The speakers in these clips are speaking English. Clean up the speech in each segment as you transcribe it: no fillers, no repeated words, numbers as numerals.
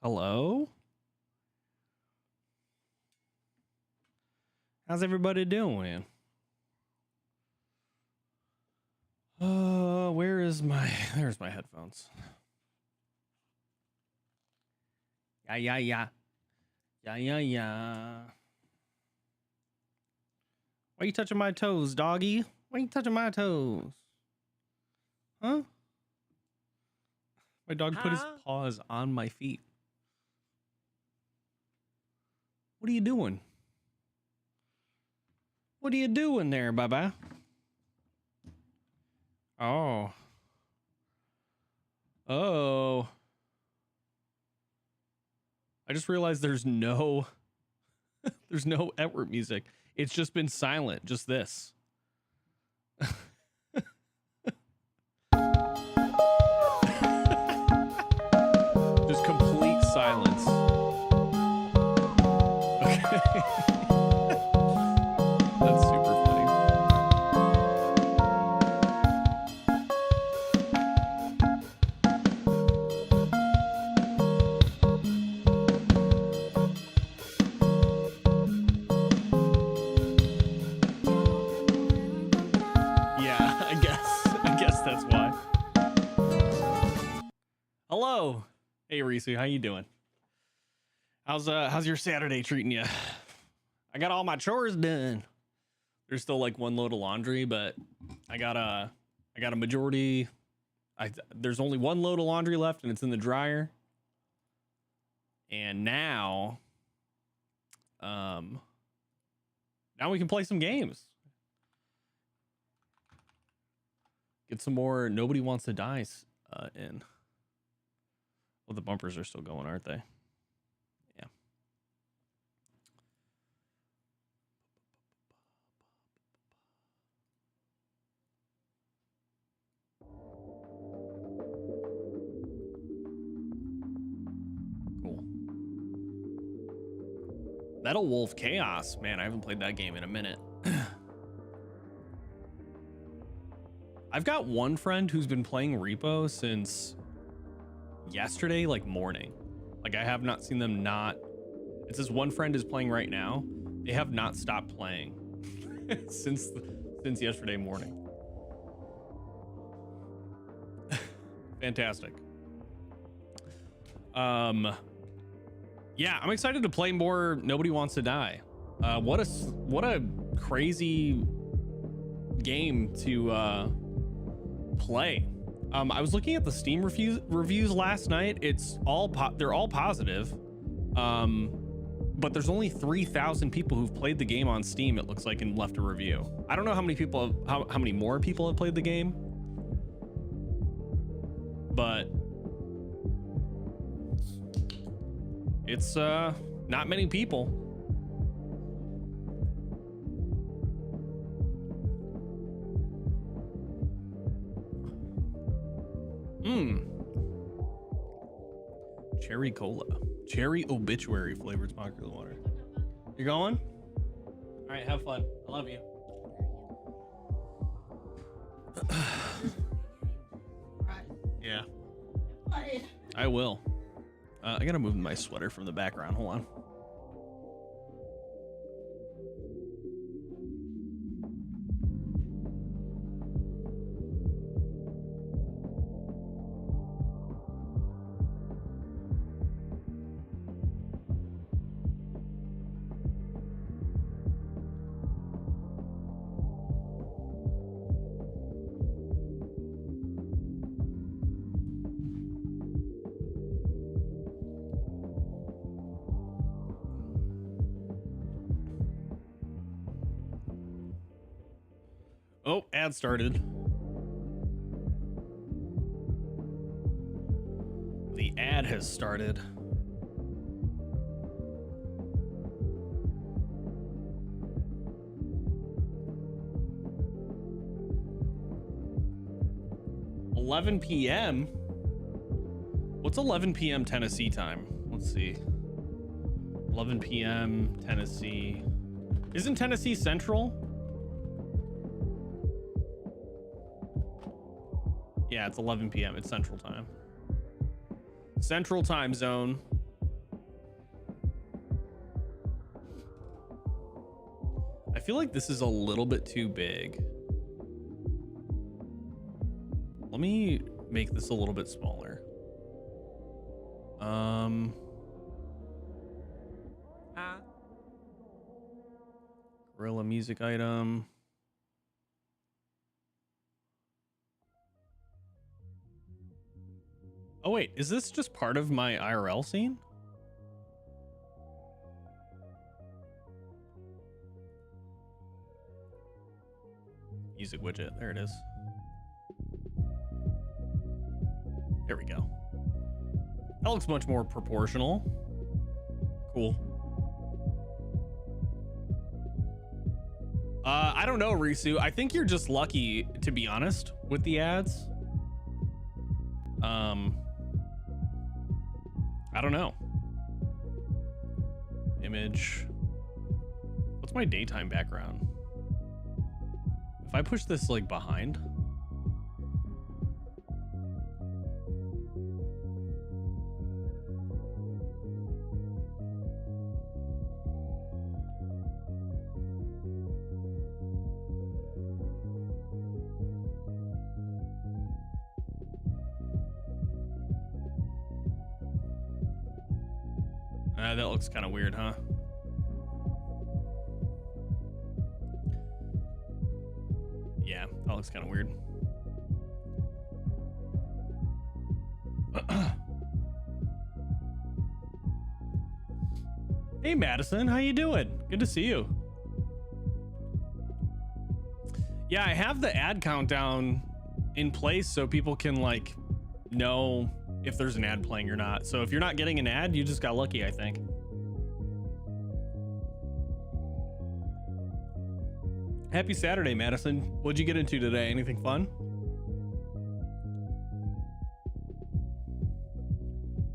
Hello? How's everybody doing? There's my headphones. Yeah. Why you touching my toes, doggy? Why you touching my toes? Huh? My dog put his paws on my feet. What are you doing? What are you doing there, Baba? Oh. I just realized there's no Edward music. It's just been silent, just this. Just complete silence. Okay. That's super funny. Yeah, I guess that's why. Hello. Hey Risu, how you doing? How's your Saturday treating you? I got all my chores done. There's still like one load of laundry, but I got a majority. There's only one load of laundry left and it's in the dryer. And now we can play some games. Get some more Nobody Wants to Die in. Well, the bumpers are still going, aren't they? Yeah. Cool. Metal Wolf Chaos. Man, I haven't played that game in a minute. I've got one friend who's been playing Repo since yesterday, like morning. Like I have not seen them not. It says one friend is playing right now. They have not stopped playing since yesterday morning. Fantastic. Yeah, I'm excited to play more Nobody Wants to Die. What a crazy game to play. I was looking at the Steam reviews last night. It's all they're all positive. But there's only 3,000 people who've played the game on Steam, it looks like, and left a review. I don't know how many people how many more people have played the game. But it's not many people. Cherry cola. Cherry obituary flavored sparkling water. You going? All right, have fun. I love you. Yeah. I will. I gotta move my sweater from the background. Hold on. Oh, ad started. The ad has started. $11 p.m. What's 11 p.m. Tennessee time? Let's see. 11 p.m. Tennessee. Isn't Tennessee Central? Yeah, it's 11 p.m. It's Central Time. Central Time Zone. feel like this is a little bit too big. Let me make this a little bit smaller. Gorilla music item. Oh wait, is this just part of my IRL scene? Music widget, there it is. There we go. That looks much more proportional. Cool. I don't know, Risu. I think you're just lucky, to be honest, with the ads. I don't know. Image. What's my daytime background? If I push this like behind. That looks kind of weird, huh? Yeah, that looks kind of weird. Hey, Madison, how you doing? Good to see you. Yeah, I have the ad countdown in place so people can like know if there's an ad playing or not. So if you're not getting an ad, you just got lucky, I think. Happy Saturday, Madison. What'd you get into today? Anything fun?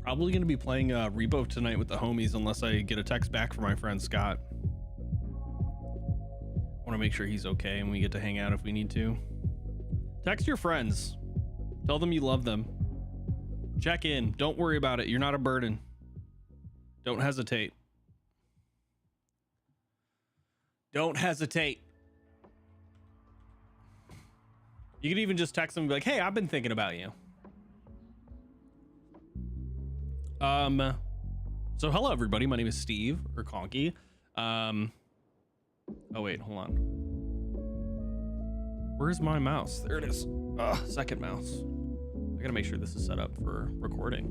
Probably gonna be playing Repo tonight with the homies unless I get a text back from my friend Scott. Want to make sure he's okay and we get to hang out if we need to. Text your friends. Tell them you love them. Check in. Don't worry about it. You're not a burden. Don't hesitate. Don't hesitate. You could even just text them and be like, hey, I've been thinking about you. So hello everybody. My name is Steve or Conky. Oh wait, hold on. Where's my mouse? There it is. Second mouse. I gotta make sure this is set up for recording.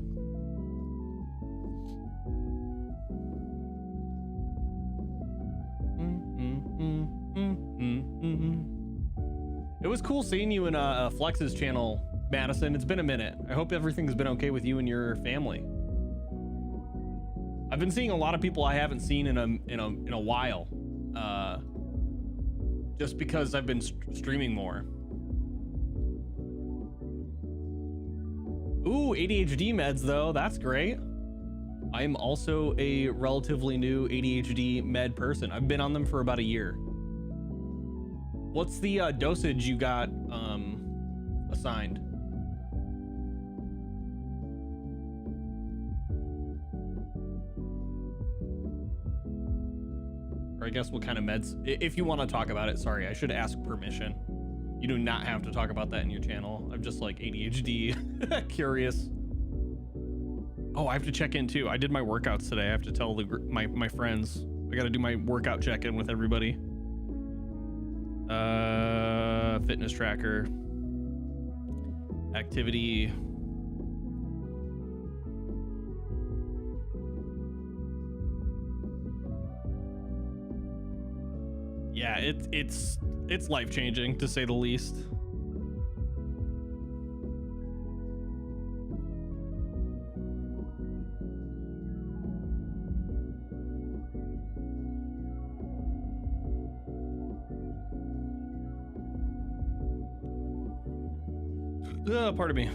It was cool seeing you in Flex's channel, Madison. It's been a minute. I hope everything's been okay with you and your family. I've been seeing a lot of people I haven't seen in a while, just because I've been streaming more. Ooh, ADHD meds though, that's great. I'm also a relatively new ADHD med person. I've been on them for about a year. What's the dosage you got assigned? Or I guess what kind of meds, if you want to talk about it. Sorry, I should ask permission. You do not have to talk about that in your channel. I'm just like ADHD curious. Oh, I have to check in too. I did my workouts today. I have to tell my friends. I got to do my workout check-in with everybody. Fitness tracker, activity. Yeah, it's life-changing to say the least. Pardon me.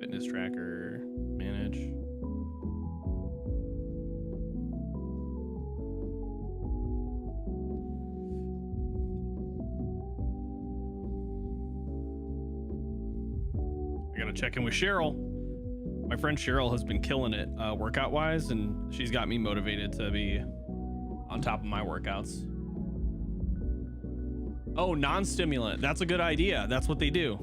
Fitness tracker, manage. I gotta check in with Cheryl. My friend Cheryl has been killing it workout wise, and she's got me motivated to be on top of my workouts. Oh, non-stimulant. That's a good idea. That's what they do.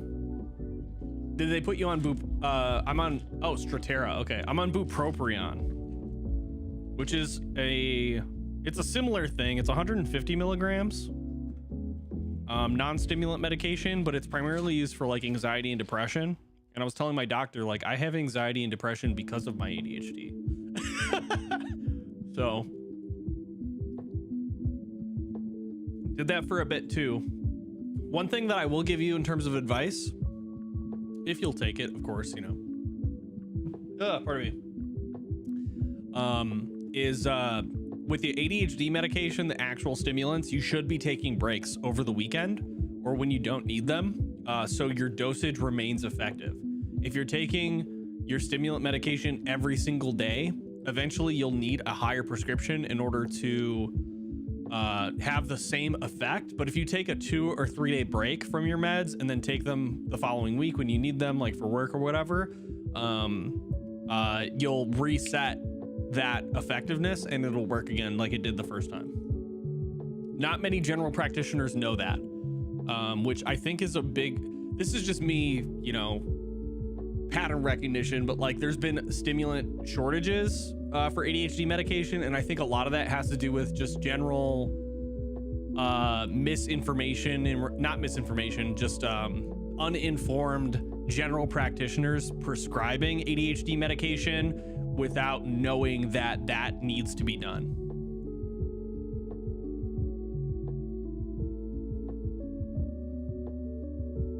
Did they put you on I'm on, oh, Strattera. Okay. I'm on bupropion, which is it's a similar thing. It's 150 milligrams, non-stimulant medication, but it's primarily used for like anxiety and depression. And I was telling my doctor, like, I have anxiety and depression because of my ADHD. So did that for a bit too. One thing that I will give you in terms of advice, if you'll take it, of course, you know, pardon me, is with the ADHD medication, the actual stimulants, you should be taking breaks over the weekend or when you don't need them, so your dosage remains effective. If you're taking your stimulant medication every single day, eventually you'll need a higher prescription in order to have the same effect. But if you take a 2 or 3 day break from your meds and then take them the following week when you need them, like for work or whatever, you'll reset that effectiveness and it'll work again like it did the first time. Not many general practitioners know that, which I think is this is just me, you know, pattern recognition, but like there's been stimulant shortages for ADHD medication, and I think a lot of that has to do with just general misinformation, and not misinformation, just uninformed general practitioners prescribing ADHD medication without knowing that that needs to be done.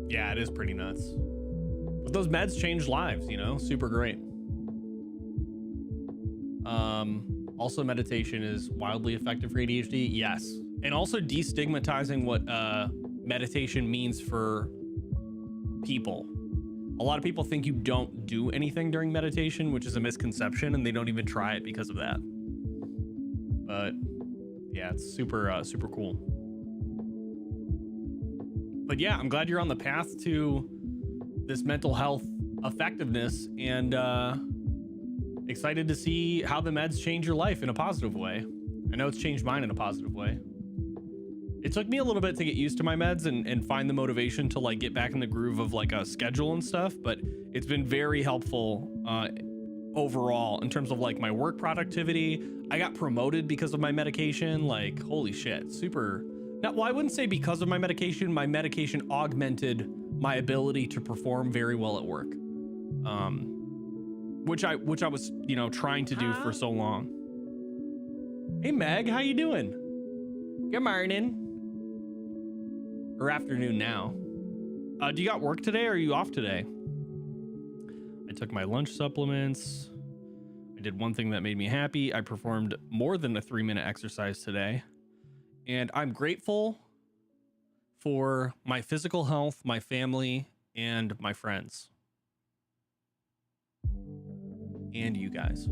Yeah, it is pretty nuts. But those meds change lives, you know, super great. Also meditation is wildly effective for ADHD. Yes. And also destigmatizing what meditation means for people. A lot of people think you don't do anything during meditation, which is a misconception, and they don't even try it because of that. But yeah, it's super cool. But yeah, I'm glad you're on the path to this mental health effectiveness, and excited to see how the meds change your life in a positive way. I know it's changed mine in a positive way. It took me a little bit to get used to my meds and find the motivation to like get back in the groove of like a schedule and stuff, but it's been very helpful overall in terms of like my work productivity. I got promoted because of my medication. Like, holy shit, super. Now, well, I wouldn't say because of my medication augmented my ability to perform very well at work, which I was, you know, trying to do for so long. Hey Meg, how you doing? Good morning or afternoon now. Do you got work today or are you off today? I took my lunch supplements. I did one thing that made me happy. I performed more than a 3-minute exercise today, and I'm grateful for my physical health, my family, and my friends. And you guys.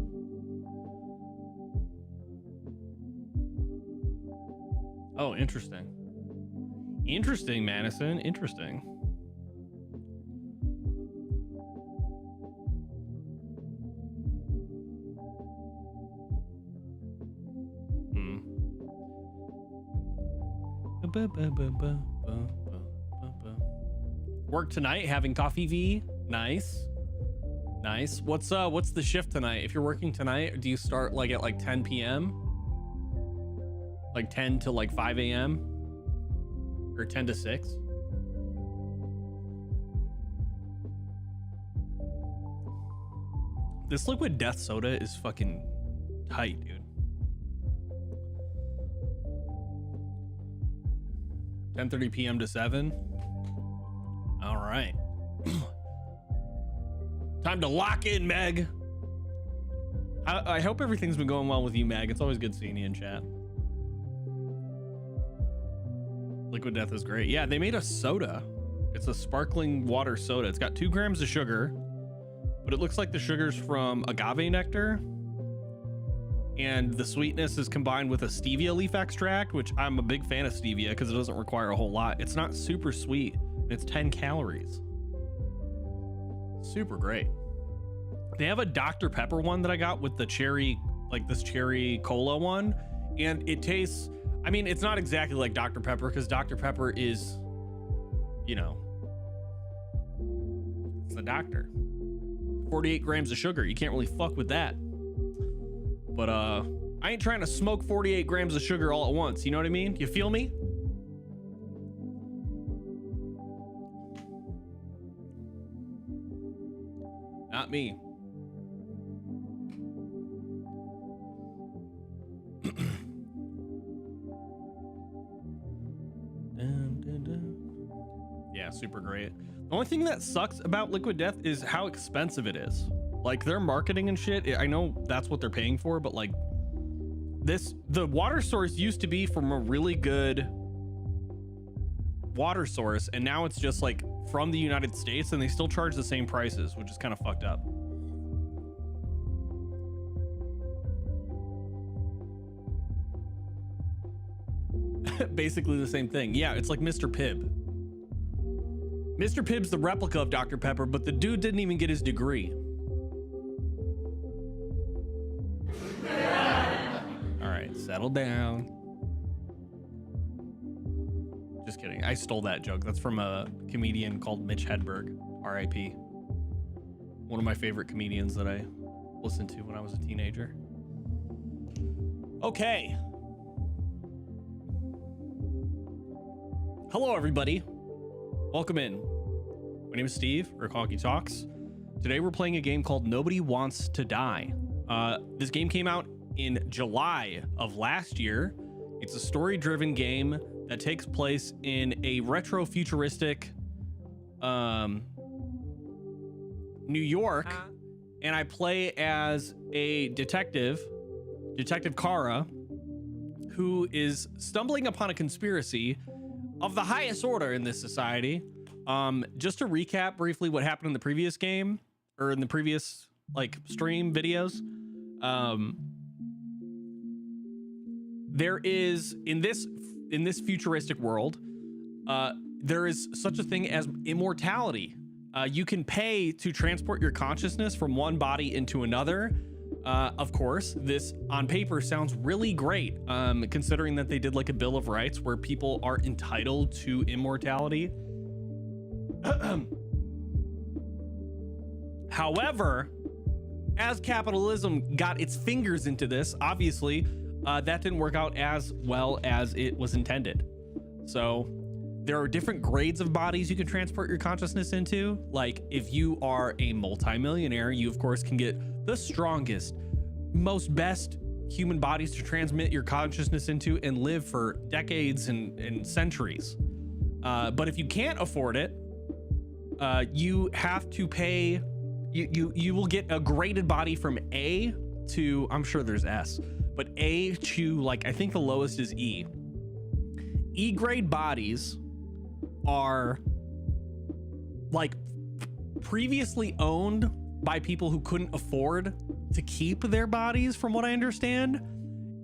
Oh, interesting. Interesting, Madison. Interesting. Work tonight, having coffee V. Nice. Nice. What's the shift tonight? If you're working tonight, do you start like at like 10 p.m.? Like 10 to like 5 a.m.? Or 10 to 6? This Liquid Death soda is fucking tight, dude. 10:30 p.m. to 7. All right. Time to lock in, Meg. I hope everything's been going well with you, Meg. It's always good seeing you in chat. Liquid Death is great. Yeah, they made a soda. It's a sparkling water soda. It's got 2 grams of sugar, but it looks like the sugar's from agave nectar. And the sweetness is combined with a stevia leaf extract, which I'm a big fan of stevia because it doesn't require a whole lot. It's not super sweet. And it's 10 calories. Super great. They have a Dr. Pepper one that I got with the cherry, like this cherry cola one. and it tastes, I mean, it's not exactly like Dr. Pepper, because Dr. Pepper is, you know, it's the doctor. 48 grams of sugar, you can't really fuck with that. But I ain't trying to smoke 48 grams of sugar all at once, you know what I mean? You feel me? Not me. Yeah, super great. The only thing that sucks about Liquid Death is how expensive it is. Like their marketing and shit, I know that's what they're paying for, but like the water source used to be from a really good water source, and now it's just like from the United States, and they still charge the same prices, which is kind of fucked up. Basically the same thing. Yeah, it's like Mr. Pibb. Mr. Pibb's the replica of Dr. Pepper, but the dude didn't even get his degree. All right, settle down. Just kidding. I stole that joke. That's from a comedian called Mitch Hedberg, R.I.P. One of my favorite comedians that I listened to when I was a teenager. Okay. Hello, everybody. Welcome in. My name is Steve, or Honky Talks. Today we're playing a game called Nobody Wants to Die. This game came out in July of last year. It's a story-driven game that takes place in a retro-futuristic New York, and I play as a detective, Detective Kara, who is stumbling upon a conspiracy of the highest order in this society. Just to recap briefly what happened in the previous game, or in the previous like stream videos. There is in this futuristic world, there is such a thing as immortality. You can pay to transport your consciousness from one body into another. Of course, this on paper sounds really great, considering that they did like a Bill of Rights where people are entitled to immortality. However, as capitalism got its fingers into this, obviously, that didn't work out as well as it was intended. So there are different grades of bodies you can transport your consciousness into. Like if you are a multimillionaire, you of course can get the strongest, most best human bodies to transmit your consciousness into and live for decades and centuries. But if you can't afford it, you have to pay. You will get a graded body from A to, I'm sure there's S, but A to like, I think the lowest is E. E grade bodies are like previously owned by people who couldn't afford to keep their bodies, from what I understand.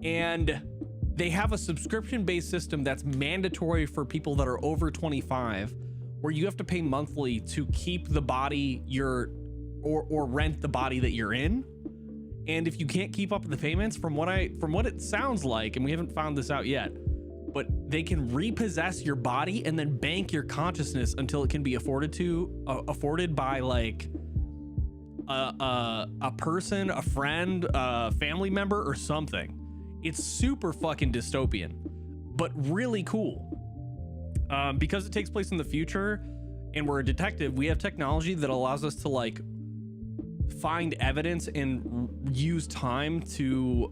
And they have a subscription-based system that's mandatory for people that are over 25, where you have to pay monthly to keep the body or rent the body that you're in. And if you can't keep up with the payments, from what it sounds like, and we haven't found this out yet, but they can repossess your body and then bank your consciousness until it can be afforded by like a person, a friend, a family member, or something. It's super fucking dystopian, but really cool. Because it takes place in the future and we're a detective, we have technology that allows us to like find evidence and use time to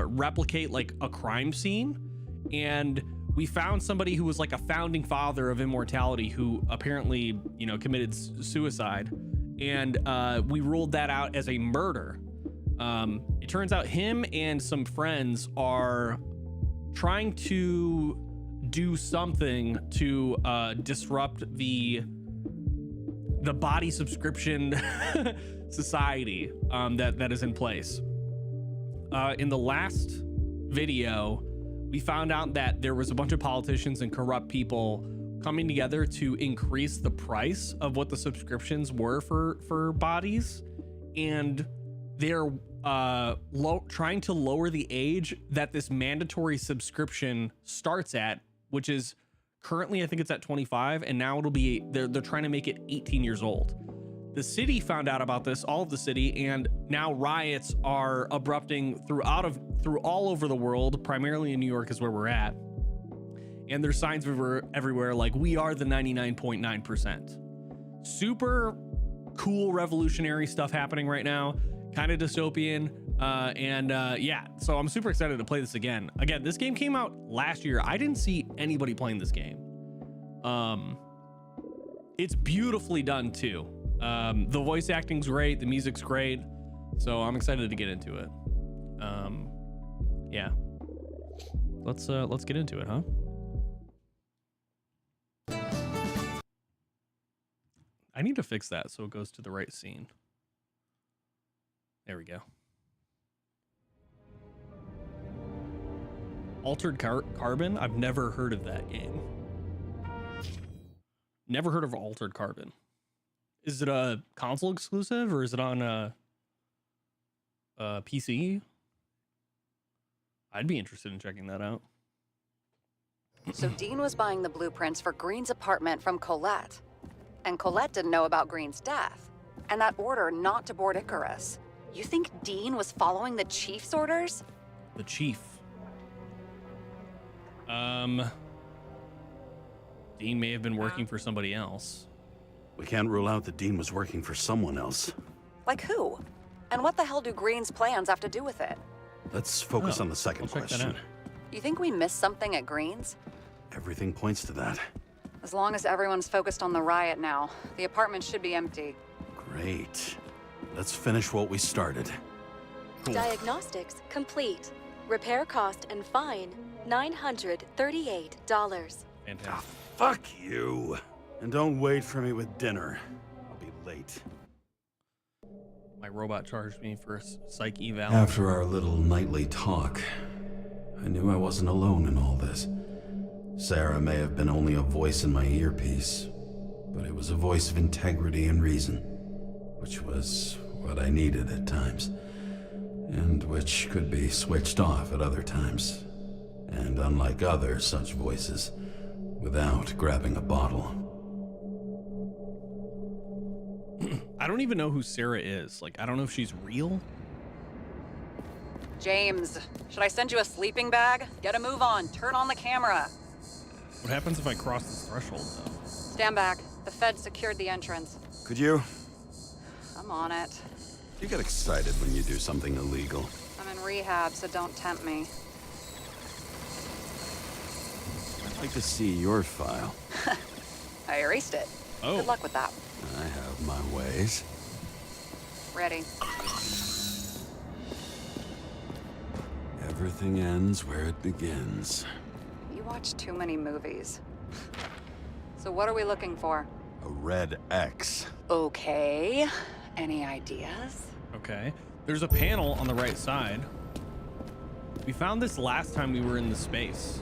replicate like a crime scene. And we found somebody who was like a founding father of immortality who apparently, you know, committed suicide, and we ruled that out as a murder. It turns out him and some friends are trying to do something to disrupt the body subscription society that is in place. In the last video, we found out that there was a bunch of politicians and corrupt people coming together to increase the price of what the subscriptions were for bodies, and they're trying to lower the age that this mandatory subscription starts at, which is currently, I think it's at 25, and now it'll be, they're trying to make it 18 years old. The city found out about this, all of the city, and now riots are erupting through all over the world. Primarily in New York is where we're at. And there's signs everywhere like, we are the 99.9%. Super cool revolutionary stuff happening right now, kind of dystopian. Yeah, so I'm super excited to play this again. This game came out last year. I didn't see anybody playing this game. It's beautifully done too. The voice acting's great, the music's great, so I'm excited to get into it. Yeah, let's get into it, huh? I need to fix that so it goes to the right scene. There we go. Altered Carbon? I've never heard of that game. Never heard of Altered Carbon. Is it a console exclusive or is it on a PC? I'd be interested in checking that out. So Dean was buying the blueprints for Green's apartment from Colette. And Colette didn't know about Green's death. And that order not to board Icarus. You think Dean was following the chief's orders? The chief. Dean may have been working for somebody else. We can't rule out that Dean was working for someone else. Like who? And what the hell do Green's plans have to do with it? Let's focus on the second question. You think we missed something at Green's? Everything points to that. As long as everyone's focused on the riot now, the apartment should be empty. Great. Let's finish what we started. Cool. Diagnostics complete. Repair cost and fine, $938. Fantastic. Ah, fuck you. And don't wait for me with dinner. I'll be late. My robot charged me for a psych eval. After our little nightly talk, I knew I wasn't alone in all this. Sarah may have been only a voice in my earpiece, but it was a voice of integrity and reason, which was what I needed at times, and which could be switched off at other times, and unlike other such voices, without grabbing a bottle. I don't even know who Sarah is. Like, I don't know if she's real. James, should I send you a sleeping bag? Get a move on. Turn on the camera. What happens if I cross the threshold, though? Stand back. The Fed secured the entrance. Could you? I'm on it. You get excited when you do something illegal. I'm in rehab, so don't tempt me. I'd like to see your file. I erased it. Oh. Good luck with that. I have my ways. Ready. Everything ends where it begins. You watch too many movies. So what are we looking for? A red X. Okay. Any ideas? Okay. There's a panel on the right side. We found this last time we were in the space.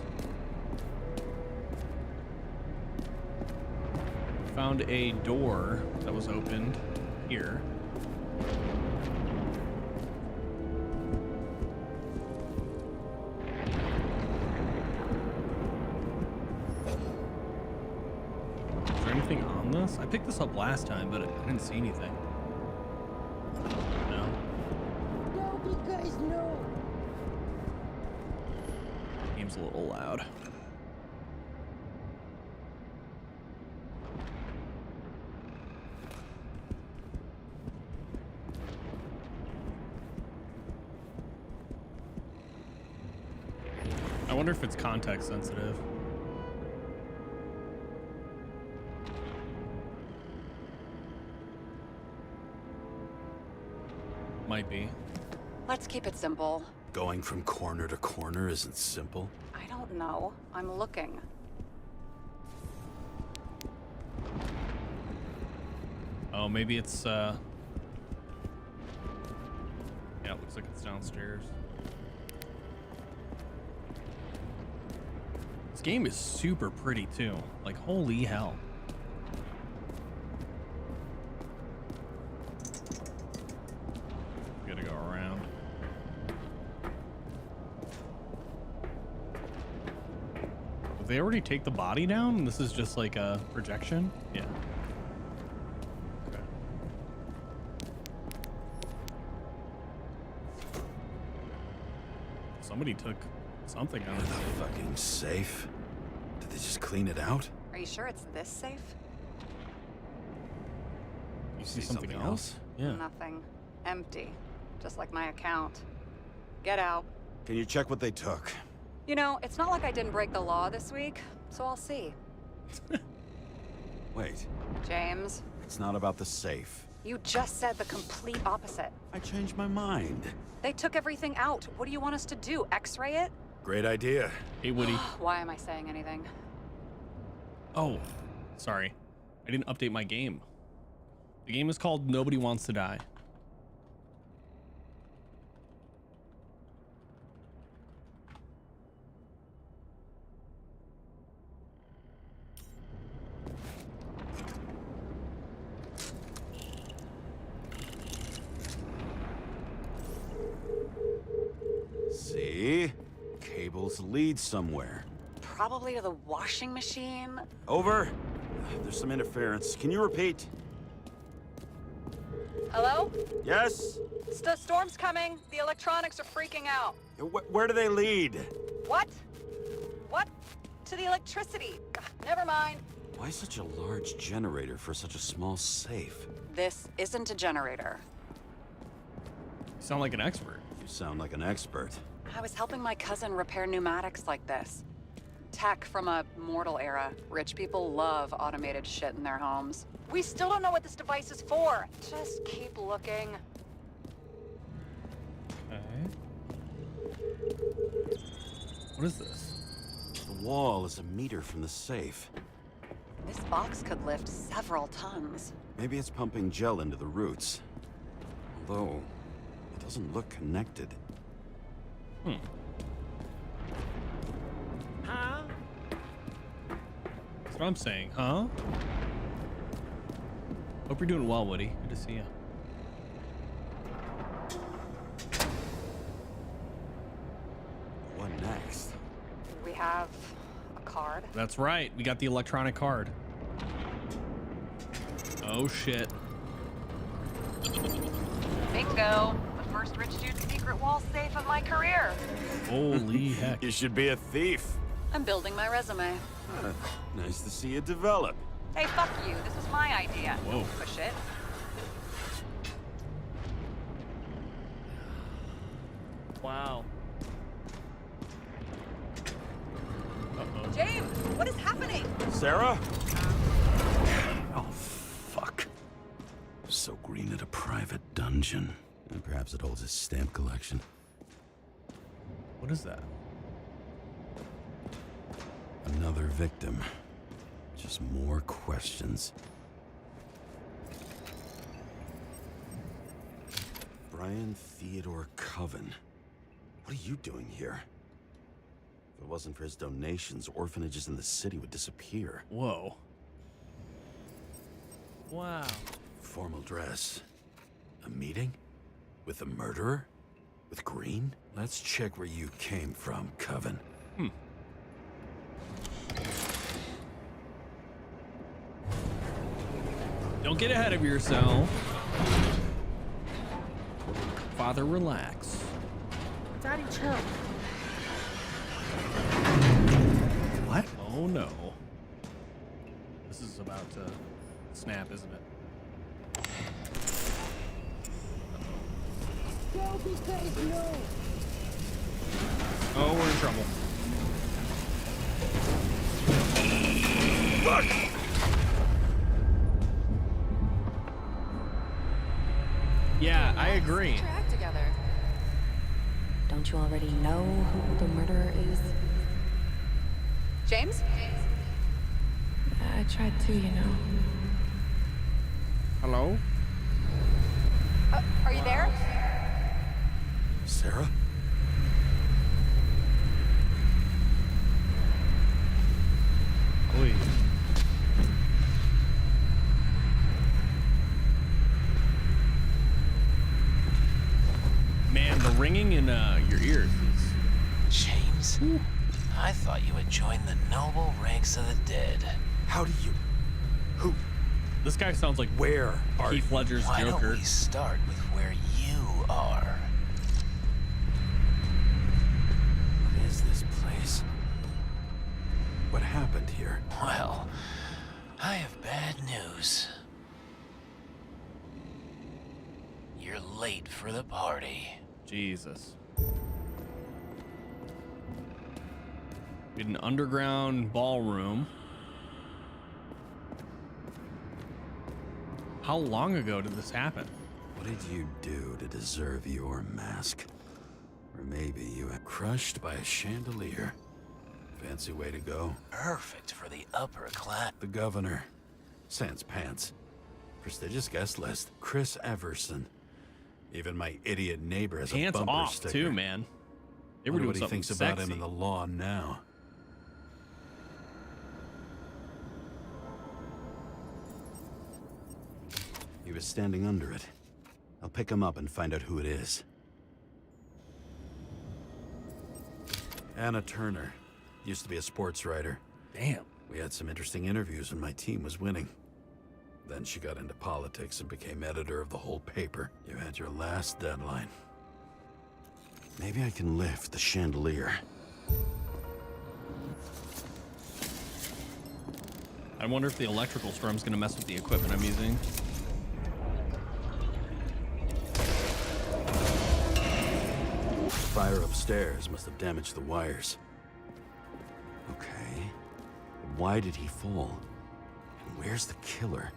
Found a door that was opened here. Is there anything on this? I picked this up last time, but I didn't see anything. No. No, because no. Game's a little loud. I wonder if it's context sensitive. Might be. Let's keep it simple. Going from corner to corner isn't simple. I don't know. I'm looking. Oh, maybe it's yeah, it looks like it's downstairs. This game is super pretty too. Like, holy hell. Gotta go around. they already take the body down and this is just like a projection? Yeah. Okay. Somebody took something out The of it. fucking safe. Did they just clean it out? Are you sure it's this safe? You see something else? Yeah. Nothing. Empty. Just like my account. Get out. Can you check what they took? You know, it's not like I didn't break the law this week, so I'll see. Wait, James, it's not about the safe. you just said the complete opposite. I changed my mind. They took everything out. What do you want us to do? X-ray it? Great idea. Hey, Woody. Why am I saying anything? Oh, sorry. I didn't update my game. The game is called Nobody Wants to Die. See? Cables lead somewhere. Probably to the washing machine. Over. There's some interference. Can you repeat? Hello? Yes? The storm's coming. The electronics are freaking out. Where do they lead? What? What? To the electricity. Ugh, never mind. Why such a large generator for such a small safe? This isn't a generator. You sound like an expert. You sound like an expert. I was helping my cousin repair pneumatics like this. Tech from a mortal era. Rich people love automated shit in their homes. We still don't know what this device is for. Just keep looking. Okay. What is this? The wall is a meter from the safe. This box could lift several tons. Maybe it's pumping gel into the roots. Although, it doesn't look connected. Hmm. That's what I'm saying, huh? Hope you're doing well, Woody. Good to see you. What next? We have a card. That's right. We got the electronic card. Oh, shit. Bingo! The first rich dude's secret wall safe of my career. Holy heck. You should be a thief. I'm building my resume. Nice to see it develop. Hey, fuck you. This was my idea. Whoa. Push it. Wow. Uh-oh. James, what is happening? Sarah? Oh, fuck. So Green at a private dungeon. And perhaps it holds his stamp collection. What is that? Another victim. Just more questions. Brian Theodore Coven. What are you doing here? If it wasn't for his donations, orphanages in the city would disappear. Whoa. Wow. Formal dress. A meeting? With a murderer? With Green? Let's check where you came from, Coven. Don't get ahead of yourself. Father, relax. Daddy, chill. What? Oh no. This is about to snap, isn't it? No, because no. Oh, we're in trouble. Fuck! Yeah, I agree. Get your act together. Don't you already know who the murderer is? James? I tried to, you know. Hello? Are you there? Sarah? Oi. Man, the ringing in your ears is... James, I thought you had joined the noble ranks of the dead. How do you... Who? This guy sounds like Where are Heath you? Ledger's Why Joker. don't we start with where you are? What is this place? What happened here? Well, I have bad news. You're late for the party. Jesus. We had an underground ballroom. How long ago did this happen? What did you do to deserve your mask? Or maybe you were crushed by a chandelier. Fancy way to go. Perfect for the upper class. The governor. Sans pants. Prestigious guest list. Chris Everson. Even my idiot neighbor has a Pants bumper off sticker. too, man. They were Wonder doing what he something thinks sexy. about him in the law now. He was standing under it. I'll pick him up and find out who it is. Anna Turner. Used to be a sports writer. Damn. We had some interesting interviews when my team was winning. Then she got into politics and became editor of the whole paper. You had your last deadline. Maybe I can lift the chandelier. I wonder if the electrical storm's gonna mess with the equipment I'm using. Fire upstairs must have damaged the wires. Okay. Why did he fall? And where's the killer?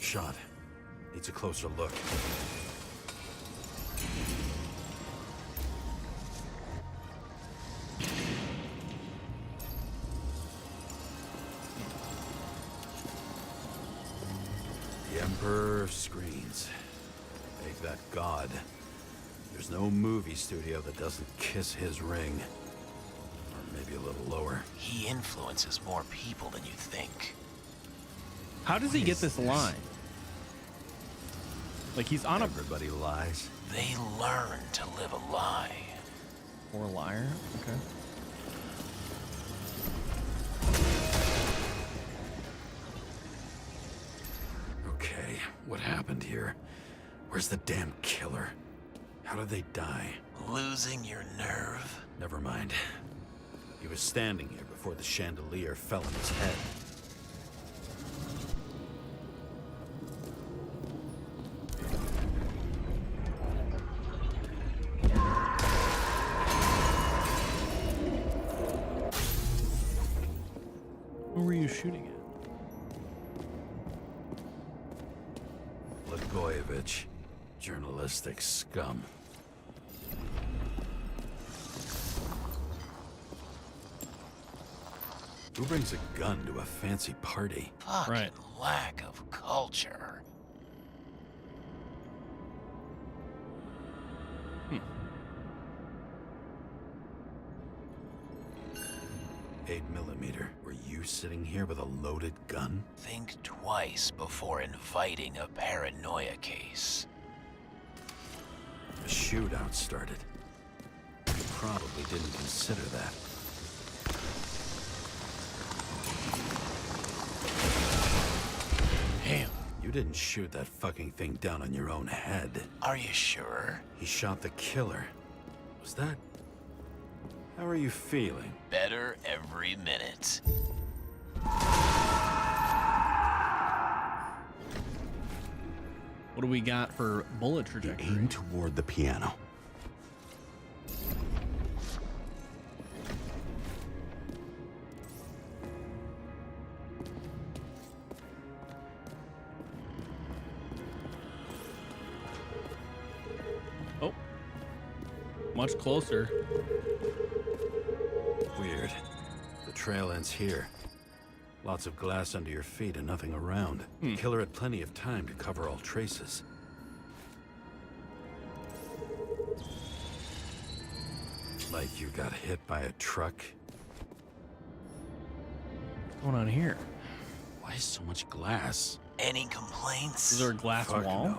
Shot. Needs a closer look. The Emperor of Screens. Make that god. There's no movie studio that doesn't kiss his ring. Or maybe a little lower. He influences more people than you think. How does he What get is this this? line? Like he's on a Everybody lies. They learn to live a lie. poor liar. Okay. Okay, what happened here? Where's the damn killer? How did they die? Losing your nerve? Never mind. He was standing here before the chandelier fell on his head. Who were you shooting at? Blagojevich. Journalistic scum. Who brings a gun to a fancy party? Fucking Right. lack of culture. 8mm. Were you sitting here with a loaded gun? Think twice before inviting a paranoia case. A shootout started. You probably didn't consider that. Damn. You didn't shoot that fucking thing down on your own head. Are you sure? He shot the killer. Was that... How are you feeling? Better every minute. What do we got for bullet He trajectory? aimed toward the piano. Oh. Much closer. Weird. The trail ends here. Lots of glass under your feet and nothing around. The killer had plenty of time to cover all traces. Like you got hit by a truck. What's going on here? Why so much glass? Any complaints? Is there a glass Fuck wall? no.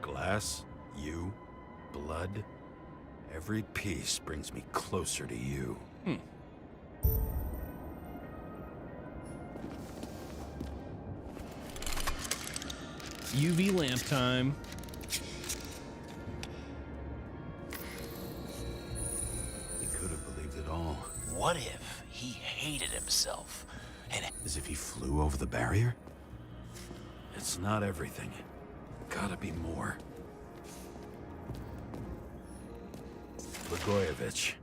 Glass, you, blood. Every piece brings me closer to you. UV lamp time. He could have believed it all. What if he hated himself and As if he flew over the barrier? It's not everything. Gotta be more. Blagojevich.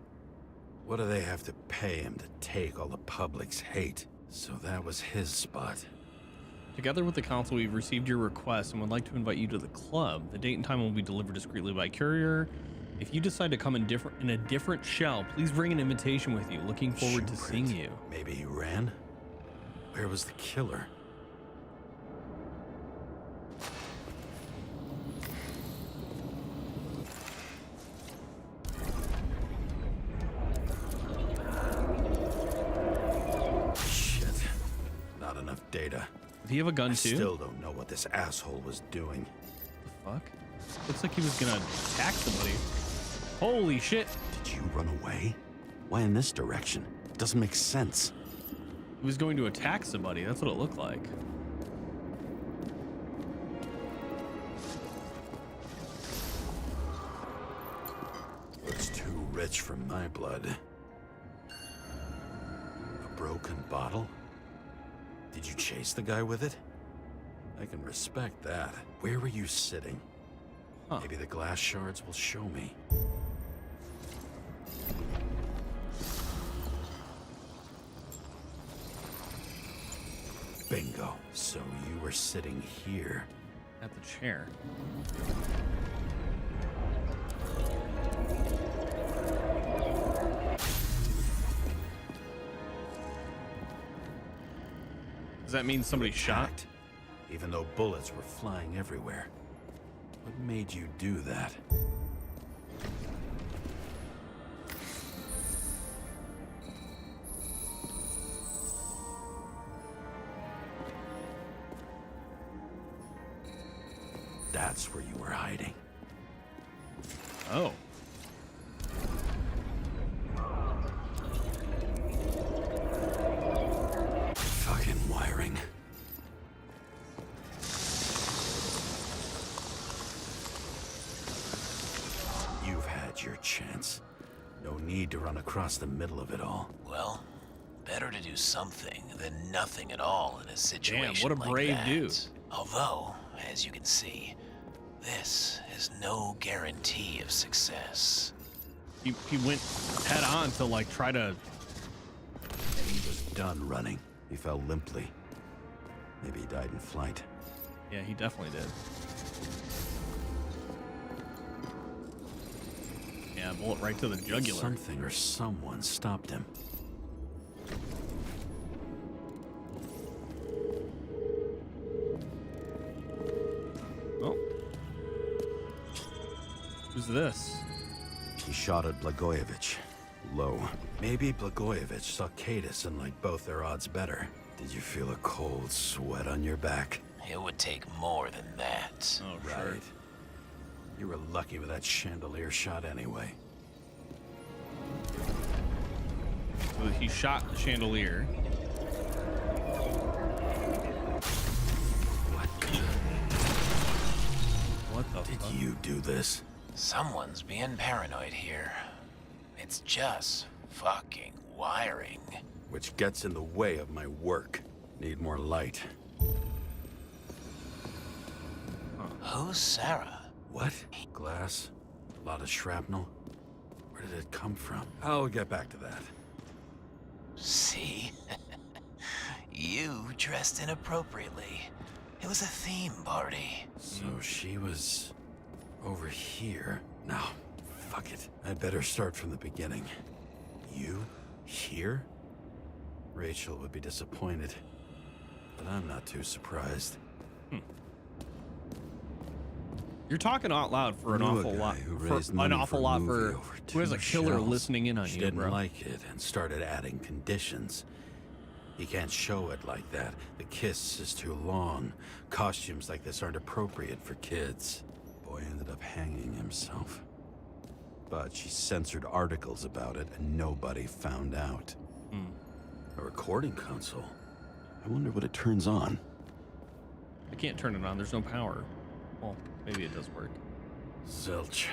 What do they have to pay him to take all the public's hate? So that was his spot. Together with the council, we've received your request and would like to invite you to the club. The date and time will be delivered discreetly by courier. If you decide to come in a different shell, please bring an invitation with you. Looking forward to seeing Shoeprint. you. Maybe he ran? Where was the killer? Shit. Not enough data. Did he have a gun I too? still don't know what this asshole was doing. The fuck? Looks like he was gonna attack somebody. Holy shit! Did you run away? Why in this direction? Doesn't make sense. He was going to attack somebody. That's what it looked like. Looks too rich for my blood. A broken bottle? Did you chase the guy with it? I can respect that. Where were you sitting? Huh. Maybe the glass shards will show me. Bingo. So you were sitting here. At the chair. Does that mean somebody shot? Attacked, even though bullets were flying everywhere. What made you do that? That's where you were hiding. Oh. Fucking wiring. You've had your chance. No need to run across the middle of it all. Well, better to do something than nothing at all in a situation what a like brave that. dude. Although, as you can see, this is no guarantee of success. He went head on to like try to. And he was done running. He fell limply. Maybe he died in flight. Yeah, he definitely did. Yeah, bullet right to the jugular. Something or someone stopped him. Oh. Who's this? He shot at Blagojevich. Low. Maybe Blagojevich saw Cadis and liked both their odds better. Did you feel a cold sweat on your back? It would take more than that. Oh, sure. Right. You were lucky with that chandelier shot anyway. So he shot the chandelier. What the Did fuck? you do this? Someone's being paranoid here. It's just fucking wiring. Which gets in the way of my work. Need more light. Who's Sarah? What? Glass? A lot of shrapnel? Where did it come from? I'll get back to that. See? You dressed inappropriately. It was a theme party. So she was over here. Now, fuck it. I'd better start from the beginning. You here? Rachel would be disappointed, but I'm not too surprised. You're talking out loud for an Knew a awful guy lot. who For raised an money awful for a lot movie for over who has a 2 killer shells. listening in on She you, didn't bro. like it and started adding conditions. You can't show it like that. The kiss is too long. Costumes like this aren't appropriate for kids. Boy ended up hanging himself. But she censored articles about it and nobody found out. A recording console? I wonder what it turns on. I can't turn it on. There's no power. Well, maybe it does work. Zilch.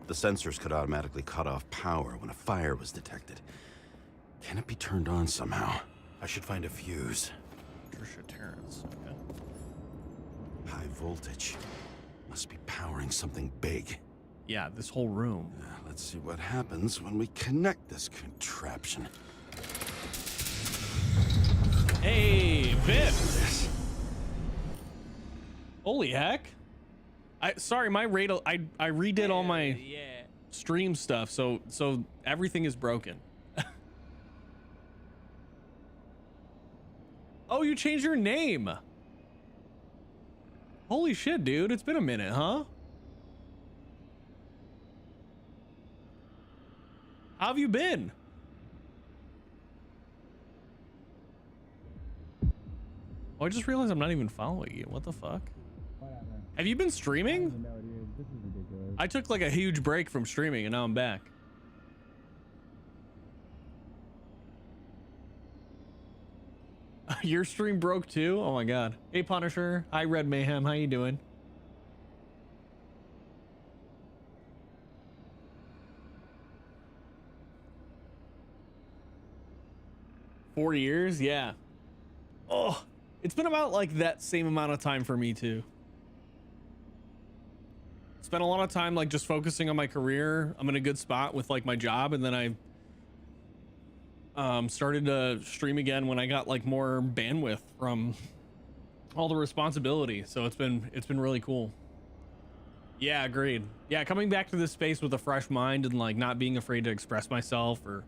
The sensors could automatically cut off power when a fire was detected. Can it be turned on somehow? I should find a fuse. Trisha Terrence. Okay. High voltage. Must be powering something big. Yeah, this whole room. Let's see what happens when we connect this contraption. Hey, Viv! Holy heck! Sorry, my rate. I redid all my stream stuff, so everything is broken. Oh, you changed your name. Holy shit, dude! It's been a minute, huh? How have you been? Oh, I just realized I'm not even following you. What the fuck? Whatever. Have you been streaming? No, dude. This is ridiculous. I took like a huge break from streaming and now I'm back. Your stream broke too? Oh my god. Hey Punisher. Hi Red Mayhem. How you doing? Four years? Yeah. Oh, it's been about like that same amount of time for me too. Spent a lot of time like just focusing on my career. I'm in a good spot with like my job, and then I started to stream again when I got like more bandwidth from all the responsibility. So it's been really cool. Yeah, agreed. Yeah, coming back to this space with a fresh mind and like not being afraid to express myself or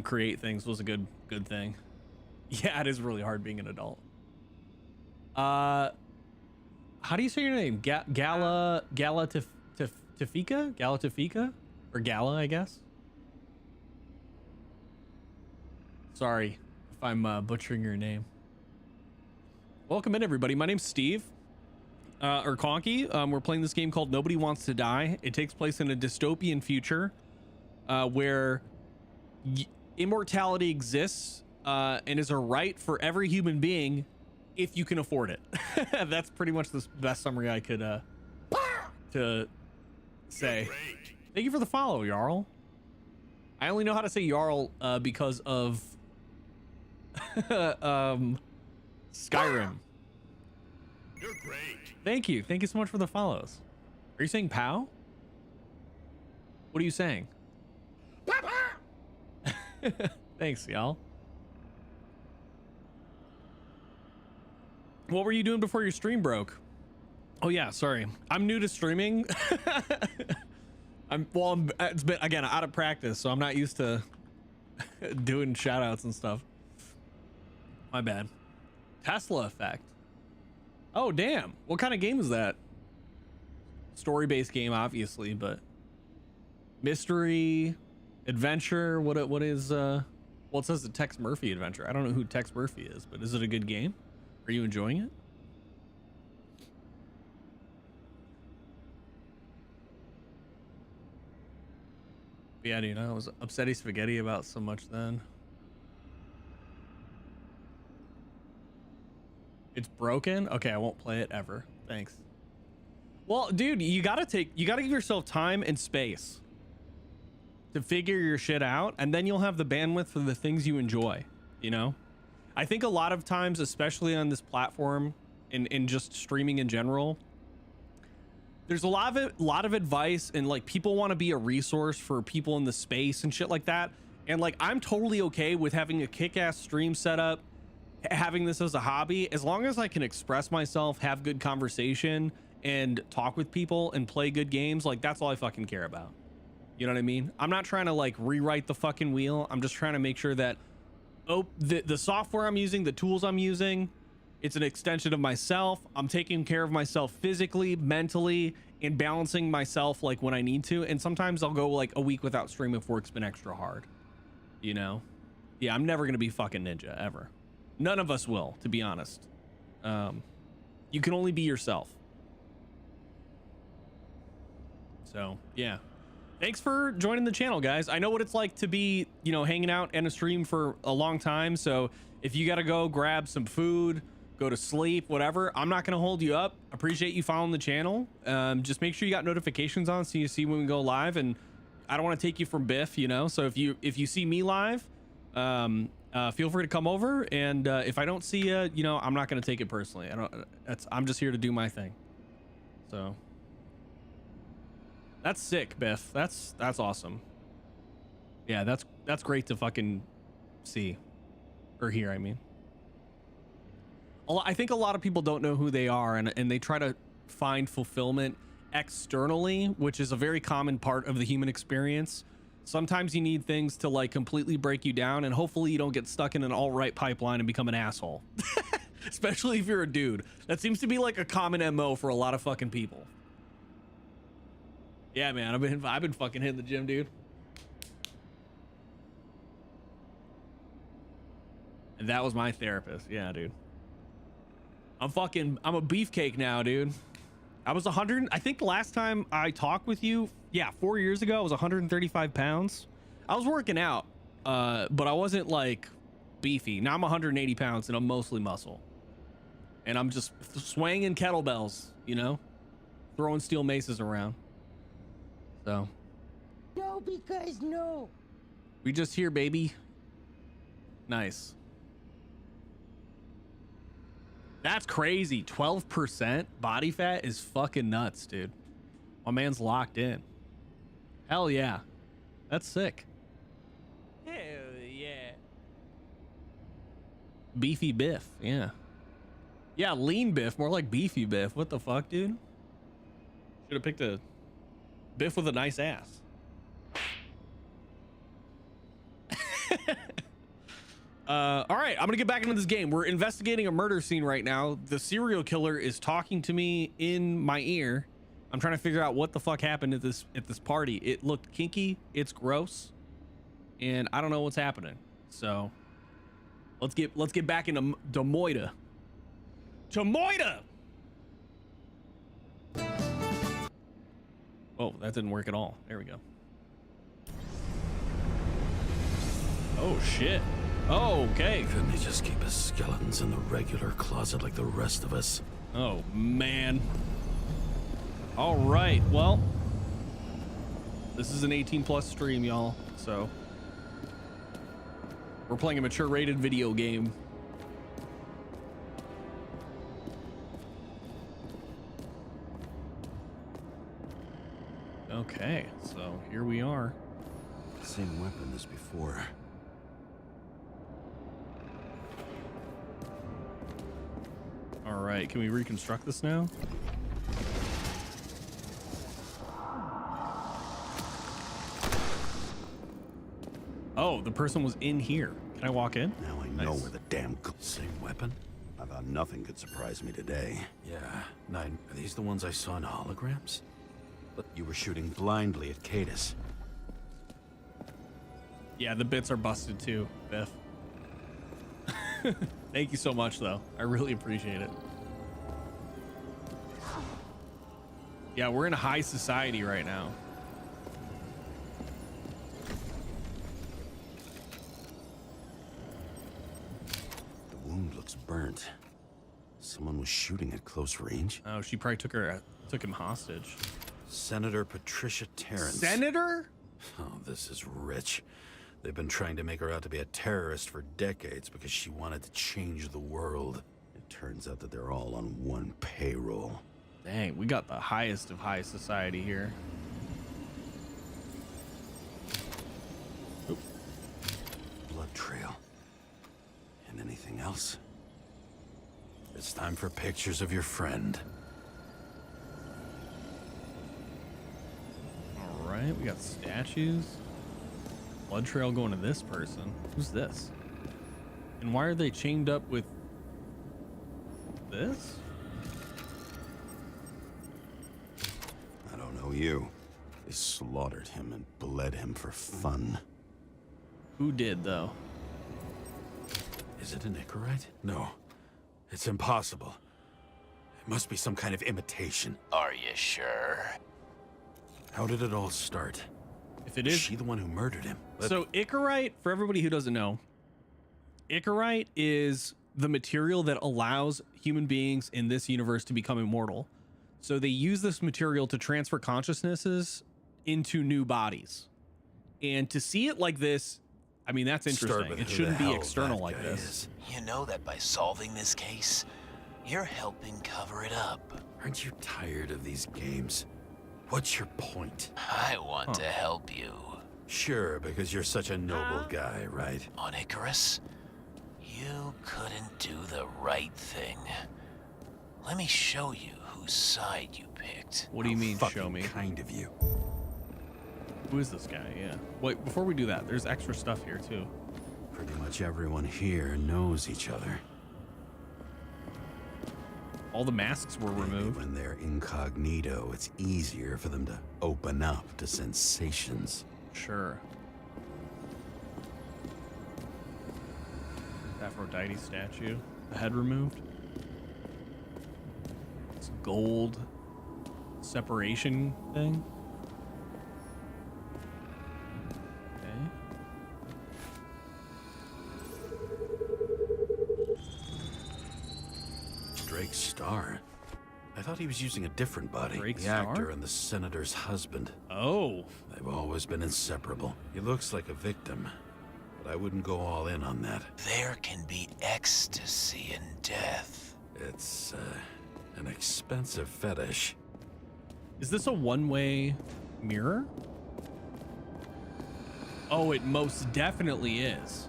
create things was a good thing. Yeah, it is really hard being an adult. How do you say your name? Gala Tafika or Gala, I guess. Sorry if I'm butchering your name. Welcome in, everybody. My name's Steve, or Conky. We're playing this game called Nobody Wants to Die. It takes place in a dystopian future where immortality exists and is a right for every human being if you can afford it. That's pretty much the best summary I could to say. Thank you for the follow, Jarl. I only know how to say Jarl because of Skyrim. You're great. Thank you so much for the follows. Are you saying pow? What are you saying? Thanks, y'all. What were you doing before your stream broke? Oh yeah, sorry. I'm new to streaming. It's been again out of practice, so I'm not used to doing shout outs and stuff. My bad. Tesla Effect. Oh damn. What kind of game is that? Story-based game, obviously, but mystery, adventure. What is well, it says the Tex Murphy adventure. I don't know who Tex Murphy is, but is it a good game? Are you enjoying it? Yeah, dude, I was upsetty spaghetti about so much then. It's broken? Okay, I won't play it ever. Thanks. Well, dude, you gotta give yourself time and space to figure your shit out, and then you'll have the bandwidth for the things you enjoy, you know? I think a lot of times, especially on this platform and just streaming in general, there's a lot of advice, and like people want to be a resource for people in the space and shit like that. And like, I'm totally okay with having a kick-ass stream setup, having this as a hobby, as long as I can express myself, have good conversation, and talk with people and play good games. Like, that's all I fucking care about. You know what I mean? I'm not trying to like rewrite the fucking wheel. I'm just trying to make sure that the software I'm using, the tools I'm using, it's an extension of myself. I'm taking care of myself physically, mentally, and balancing myself like when I need to. And sometimes I'll go like a week without streaming if work's been extra hard, you know? Yeah, I'm never gonna be fucking Ninja ever. None of us will, to be honest. You can only be yourself. So yeah, thanks for joining the channel, guys. I know what it's like to be, you know, hanging out in a stream for a long time. So if you gotta go grab some food, go to sleep, whatever, I'm not gonna hold you up. Appreciate you following the channel. Just make sure you got notifications on so you see when we go live. And I don't want to take you from Biff, you know. So if you see me live, feel free to come over. And if I don't see you, you know, I'm not gonna take it personally. I'm just here to do my thing. So. That's sick, Biff. That's awesome. Yeah, that's great to fucking see or hear, I mean. I think a lot of people don't know who they are, and they try to find fulfillment externally, which is a very common part of the human experience. Sometimes you need things to like completely break you down, and hopefully you don't get stuck in an alt-right pipeline and become an asshole. Especially if you're a dude. That seems to be like a common MO for a lot of fucking people. Yeah, man, I've been fucking hitting the gym, dude. And that was my therapist. Yeah, dude. I'm a beefcake now, dude. I was 100. I think the last time I talked with you, yeah, 4 years ago, I was 135 pounds. I was working out, but I wasn't like beefy. Now I'm 180 pounds and I'm mostly muscle. And I'm just swinging kettlebells, you know, throwing steel maces around. So. No, because no. We just here, baby. Nice. That's crazy. 12% body fat is fucking nuts, dude. My man's locked in. Hell yeah. That's sick. Hell yeah. Beefy Biff, yeah. Yeah, lean Biff, more like beefy Biff. What the fuck, dude? Should have picked a Biff with a nice ass. All right, I'm gonna get back into this game. We're investigating a murder scene right now. The serial killer is talking to me in my ear. I'm trying to figure out what the fuck happened at this party. It looked kinky. It's gross, and I don't know what's happening. So let's get back into Moida. To Moida. Oh, that didn't work at all. There we go. Oh shit. Oh, okay. Couldn't he just keep his skeletons in the regular closet like the rest of us? Oh man. All right, well, this is an 18+ stream, y'all, so we're playing a mature rated video game. Okay, so here we are. Same weapon as before. All right, can we reconstruct this now? Oh, the person was in here. Can I walk in? Now I know Nice. where the damn same weapon. I thought nothing could surprise me today. Yeah, Nine. Are these the ones I saw in holograms? But you were shooting blindly at Cadus. Yeah, the bits are busted too, Biff. Thank you so much, though. I really appreciate it. Yeah, we're in high society right now. The wound looks burnt. Someone was shooting at close range. Oh, she probably took him hostage. Senator Patricia Terrence. Senator? Oh, this is rich. They've been trying to make her out to be a terrorist for decades because she wanted to change the world. It turns out that they're all on one payroll. Dang, we got the highest of high society here. Oop. Blood trail. And anything else? It's time for pictures of your friend. All right, we got statues. Blood trail going to this person. Who's this? And why are they chained up with this? I don't know you. They slaughtered him and bled him for fun. Who did, though? Is it an Icarite? No. It's impossible. It must be some kind of imitation. Are you sure? How did it all start? If it Is is, she the one who murdered him? so Icarite, for everybody who doesn't know, Icarite is the material that allows human beings in this universe to become immortal. So they use this material to transfer consciousnesses into new bodies. And to see it like this, I mean, that's Start interesting. with It who shouldn't the be hell external that like guy this. is. You know that by solving this case, you're helping cover it up. Aren't you tired of these games? What's your point? I want to help you. Sure, because you're such a noble guy, right? On Icarus, you couldn't do the right thing. Let me show you whose side you picked. What do you mean, Fucking show me? kind of you. Who is this guy? Yeah. Wait, before we do that, there's extra stuff here too. Pretty much everyone here knows each other. All the masks were Maybe removed. when they're incognito, it's easier for them to open up to sensations. Sure. Aphrodite statue. The head removed. It's gold separation thing. Okay. Drake Starr? I thought he was using a different body. Drake the Starr? actor and the senator's husband. Oh, They've always been inseparable. He looks like a victim, but I wouldn't go all in on that. There can be ecstasy in death. It's, an expensive fetish. is this a one-way mirror? Oh, it most definitely is.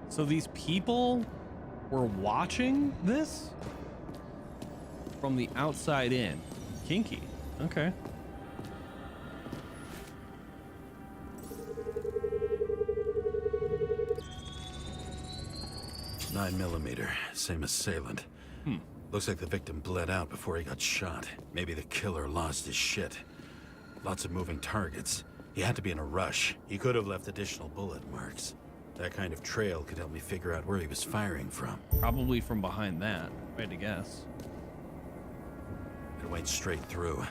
So these people were watching this from the outside in. Kinky. Okay. $9mm, same assailant. Looks like the victim bled out before he got shot. Maybe the killer lost his shit. Lots of moving targets. He had to be in a rush. He could have left additional bullet marks. That kind of trail could help me figure out where he was firing from. Probably from behind that, if I had to guess. It went straight through.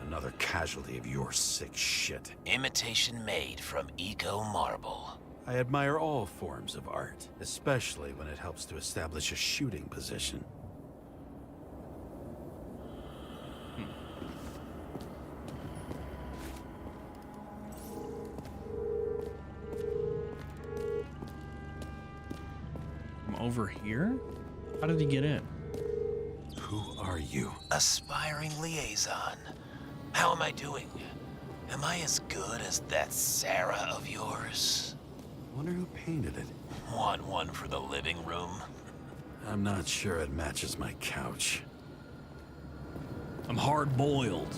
Another casualty of your sick shit. Imitation made from Eco Marble. I admire all forms of art, especially when it helps to establish a shooting position. From over here? How did he get in? Who are you? Aspiring liaison. How am I doing? Am I as good as that Sarah of yours? Wonder who painted it. Want one for the living room? I'm not sure it matches my couch. I'm hard boiled.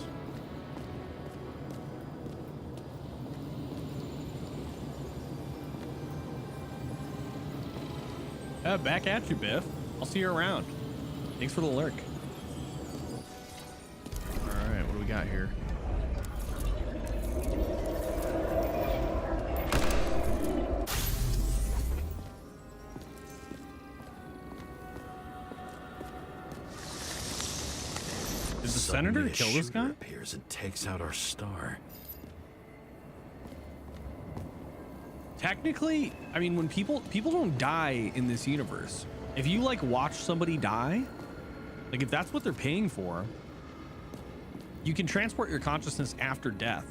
Back at you, Biff. I'll see you around. Thanks for the lurk. All right, what do we got here? Did the senator Suddenly a kill this shooter guy? appears and takes out our star. Technically, I mean, when people don't die in this universe. If you like watch somebody die, like if that's what they're paying for, you can transport your consciousness after death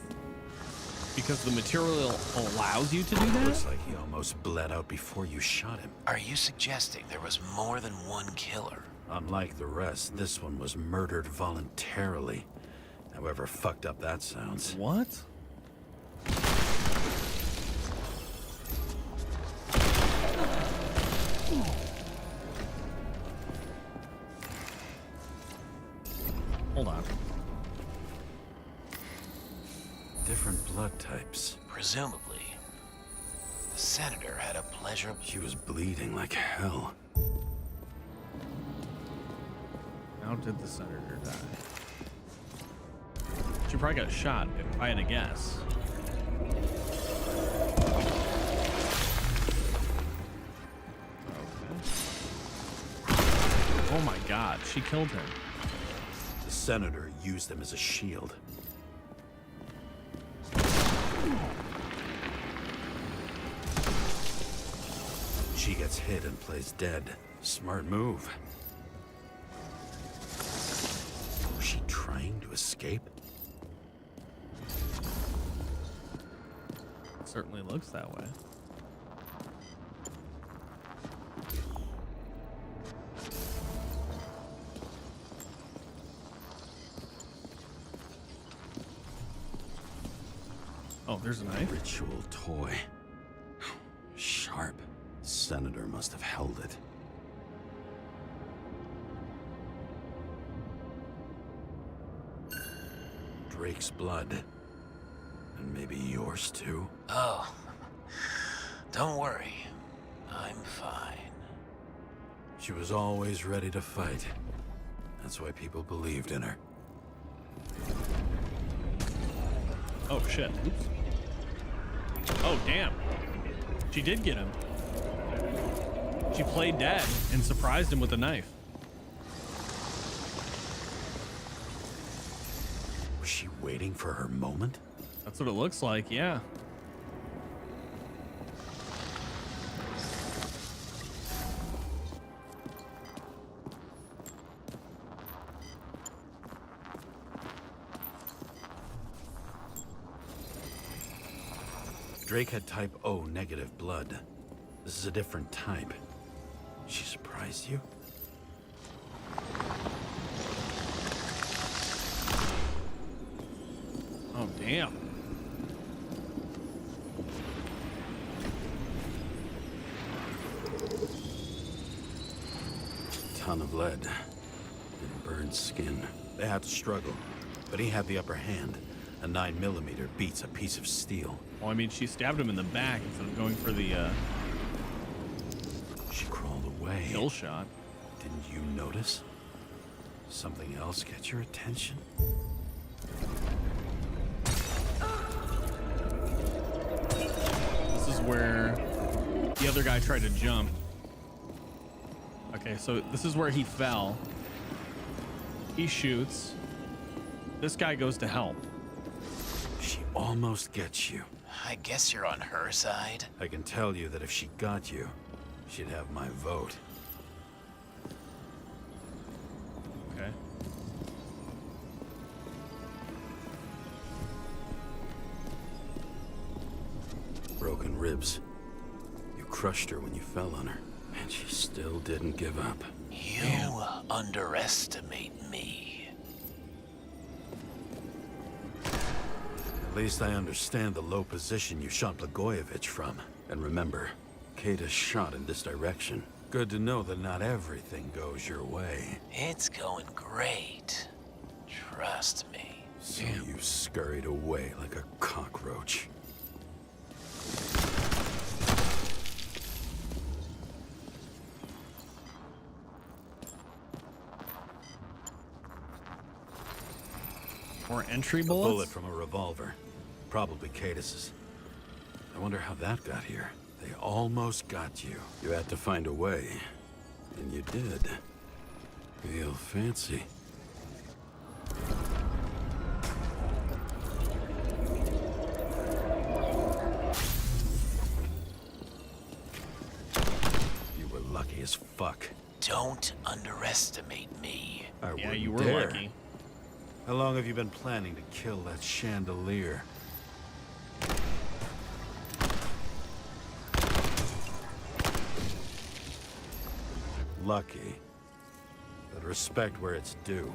because the material allows you to do that. Looks like he almost bled out before you shot him. Are you suggesting there was more than one killer? Unlike the rest, this one was murdered voluntarily. However fucked up that sounds. What? Hold on. Different blood types. Presumably, the senator had a pleasure. She was bleeding like hell. How did the senator die? She probably got shot, if I had to guess. Oh my god, she killed him. The senator used him as a shield. She gets hit and plays dead. Smart move. Was she trying to escape? Certainly looks that way. Oh, there's a knife. Ritual toy. Sharp. Senator must have held it. Drake's blood. And maybe yours too? Oh, don't worry. I'm fine. She was always ready to fight. That's why people believed in her. Oh shit. Oops. Oh damn. She did get him. She played dead and surprised him with a knife. Was she waiting for her moment? That's what it looks like, yeah. Drake had type O negative blood. This is a different type. She surprised you? Oh damn. Ton of lead. And burned skin. They had to struggle, but he had the upper hand. A 9mm beats a piece of steel. Well, I mean, she stabbed him in the back instead of going for the She crawled away. kill shot. Didn't you notice? Something else get your attention? This is where the other guy tried to jump. Okay, so this is where he fell. He shoots. This guy goes to help. She almost gets you. I guess you're on her side. I can tell you that if she got you, she'd have my vote. Okay. Broken ribs. You crushed her when you fell on her, and she still didn't give up. You underestimate me. At least I understand the low position you shot Blagojevich from. And remember, Kata's shot in this direction. Good to know that not everything goes your way. It's going great. Trust me. So you scurried away like a cockroach. More entry A bullets? bullet from a revolver. Probably Katis's. I wonder how that got here. They almost got you. You had to find a way. And you did. Real fancy. You were lucky as fuck. Don't underestimate me. I Yeah, wouldn't you were dare. lucky. How long have you been planning to kill that chandelier? Lucky. But respect where it's due.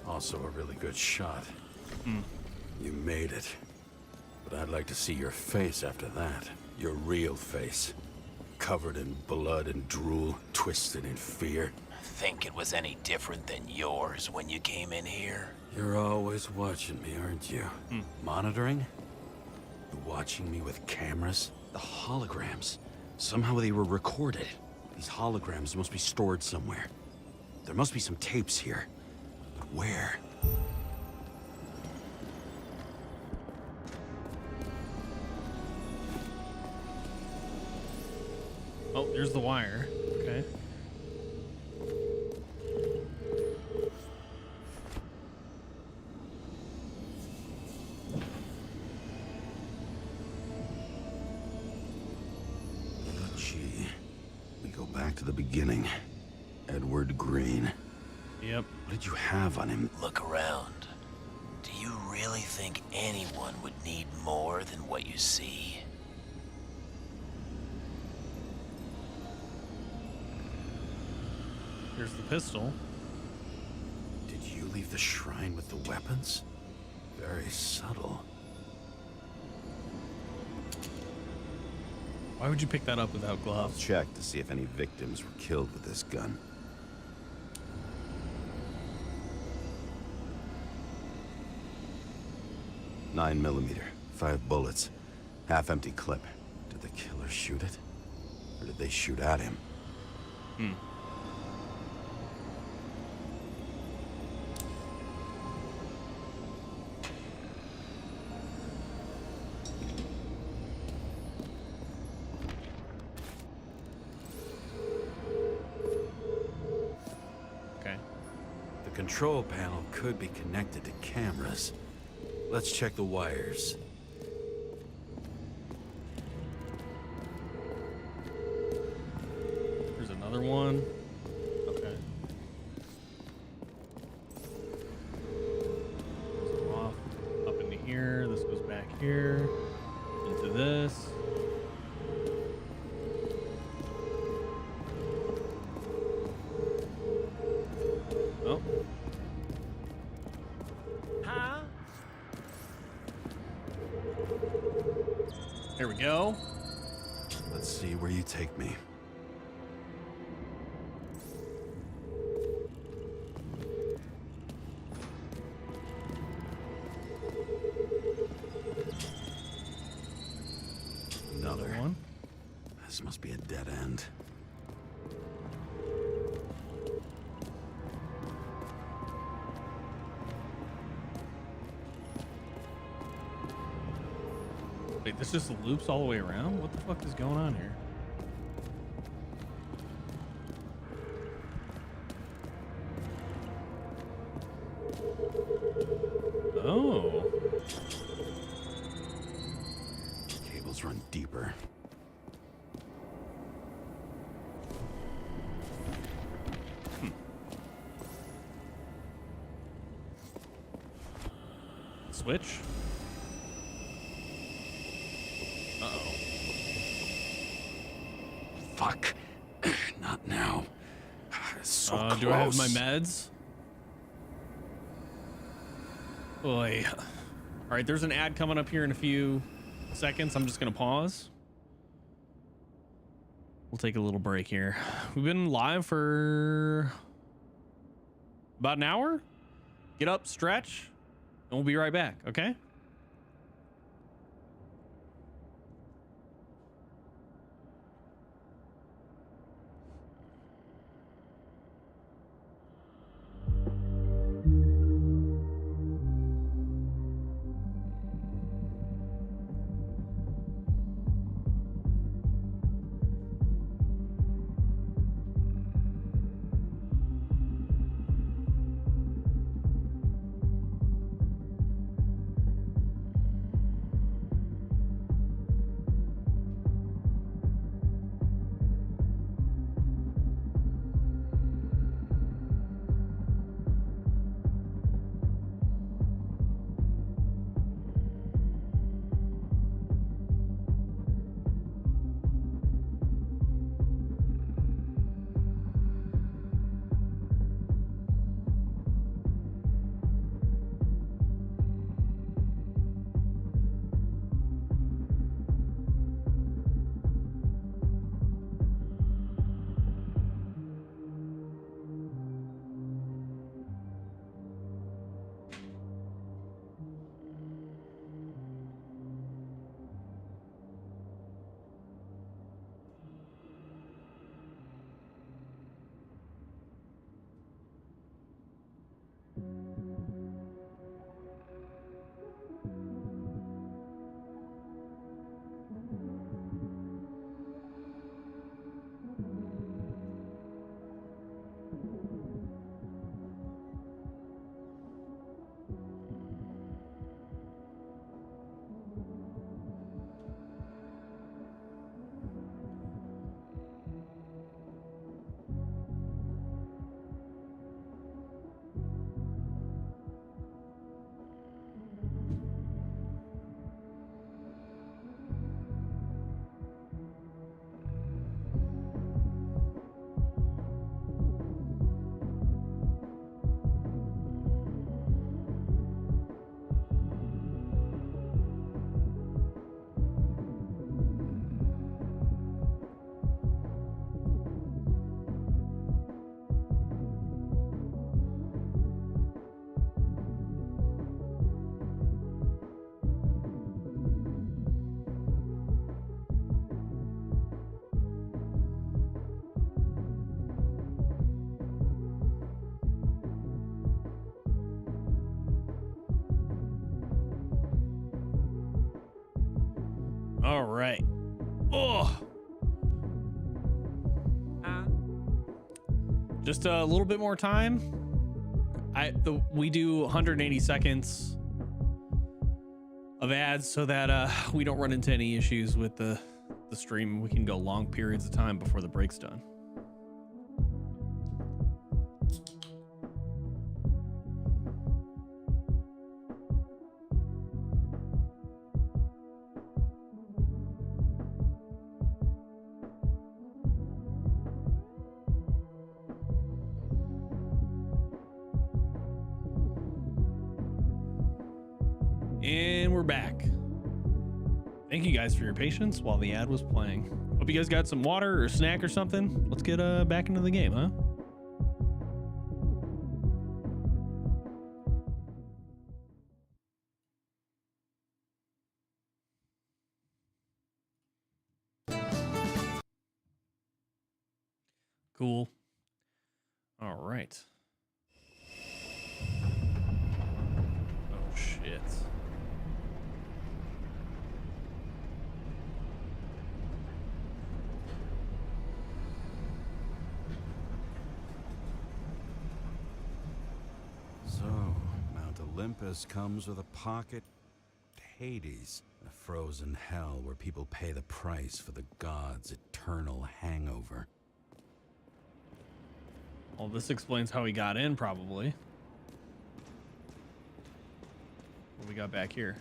Also a really good shot. You made it. But I'd like to see your face after that. Your real face. Covered in blood and drool, twisted in fear. Think it was any different than yours when you came in here? You're always watching me, aren't you? Monitoring? You watching me with cameras? The holograms. Somehow they were recorded. These holograms must be stored somewhere. There must be some tapes here. But where? Oh, there's the wire. Okay. back to the beginning. Edward Green. Yep. What did you have on him? Look around. Do you really think anyone would need more than what you see? Here's the pistol. Did you leave the shrine with the weapons? Very subtle. Why would you pick that up without I'll gloves? check to see if any victims were killed with this gun. .9mm, 5 bullets, half-empty clip. Did the killer shoot it? Or did they shoot at him? Okay. The control panel could be connected to cameras. Let's check the wires. Here's another one. Okay. This goes off up into here. This goes back here. Into this. Oh. Huh? There we go. Let's see where you take me. Another. One. This must be a dead end. Wait, this just loops all the way around? What the fuck is going on here? Oh. Cables run deeper. Switch. Uh-oh. Fuck. Not now. So close. Do I have my meds? Boy. All right, there's an ad coming up here in a few seconds. I'm just gonna pause. We'll take a little break here. We've been live for about an hour. Get up, stretch, and we'll be right back, okay? All right. Oh. Just a little bit more time. We do 180 seconds of ads so that we don't run into any issues with the stream. We can go long periods of time before the break's done. And we're back. Thank you guys for your patience while the ad was playing. Hope you guys got some water or snack or something. Let's get back into the game, huh? Cool. All right. Oh, shit. So, Mount Olympus comes with a pocket Hades, a frozen hell where people pay the price for the gods' eternal hangover. Well, this explains how he got in, probably. What we got back here?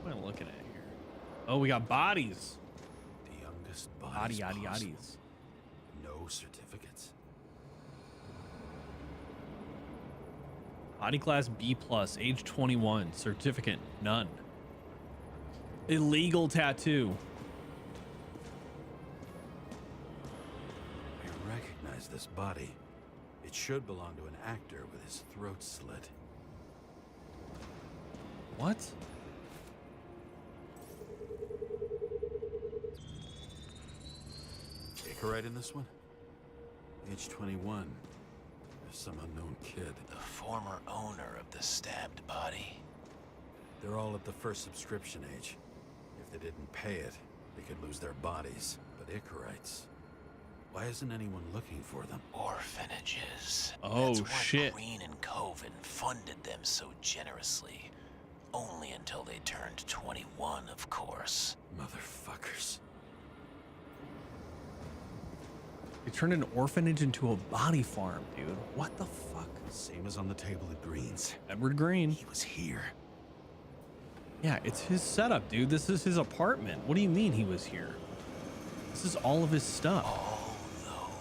What am I looking at here? Oh, we got bodies. The youngest Body, bodies yaddy, possible. yaddies. No certificates. Body class B+, age 21, certificate, none. Illegal tattoo. I recognize this body. It should belong to an actor with his throat slit. What? Icarite in this one? Age 21. There's some unknown kid. The former owner of the stabbed body. They're all at the first subscription age. If they didn't pay it, they could lose their bodies. But Icarites, why isn't anyone looking for them? Orphanages. Oh, That's why shit. Green and Coven funded them so generously. Only until they turned 21, of course. Motherfuckers. They turned an orphanage into a body farm, dude. What the fuck? Same as on the table at Green's. Edward Green. He was here. Yeah, it's his setup, dude. This is his apartment. What do you mean he was here? This is all of his stuff. All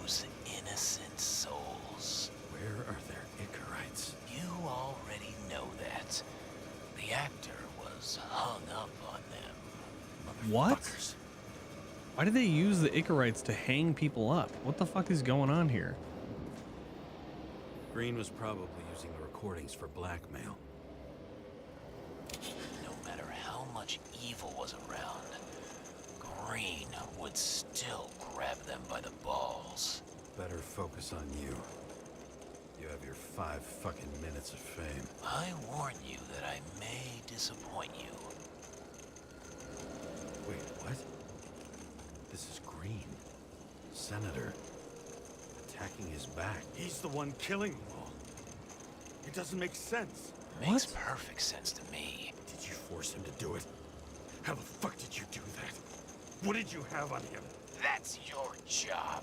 those innocent souls. Where are their Icarites? You already know that. The actor was hung up on them. What? Motherfuckers. Why did they use the Icarites to hang people up? What the fuck is going on here? Green was probably using the recordings for blackmail. No matter how much evil was around, Green would still grab them by the balls. Better focus on you. You have your 5 fucking minutes of fame. I warn you that I may disappoint you. Wait, what? This is Green. Senator. Attacking his back. He's the one killing them all. It doesn't make sense. Makes perfect sense to me. Did you force him to do it? How the fuck did you do that? What did you have on him? That's your job.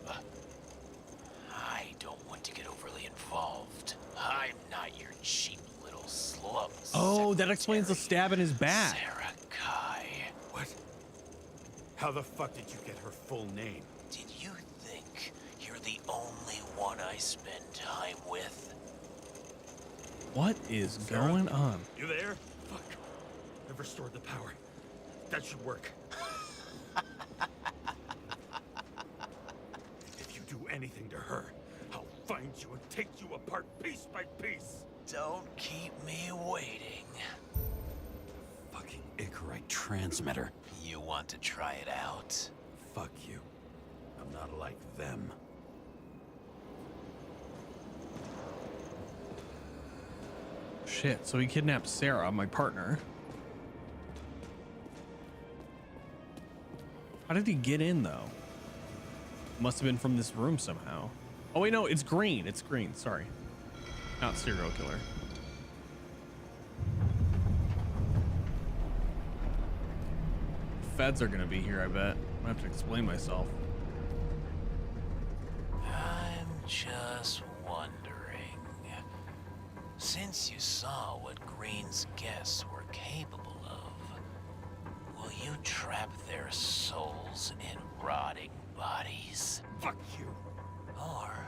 I don't want to get overly involved. I'm not your cheap little slum. Oh, that explains the secretary, stab in his back. Sarah Kai. What? How the fuck did you get her full name? Did you think you're the only one I spend time with? What is Sarah? going on? You there? Fuck. I've restored the power. That should work. If you do anything to her, I'll find you and take you apart piece by piece. Don't keep me waiting. Fucking Icarite transmitter. You want to try it out? Fuck you. I'm not like them. Shit, so he kidnapped Sarah, my partner. How did he get in though? Must have been from this room somehow. Oh wait, no, it's Green. It's Green, sorry. Not serial killer. Feds are gonna be here, I bet. I have to explain myself. I'm just wondering. Since you saw what Green's guests were capable of, will you trap their souls in rotting bodies? Fuck you. Or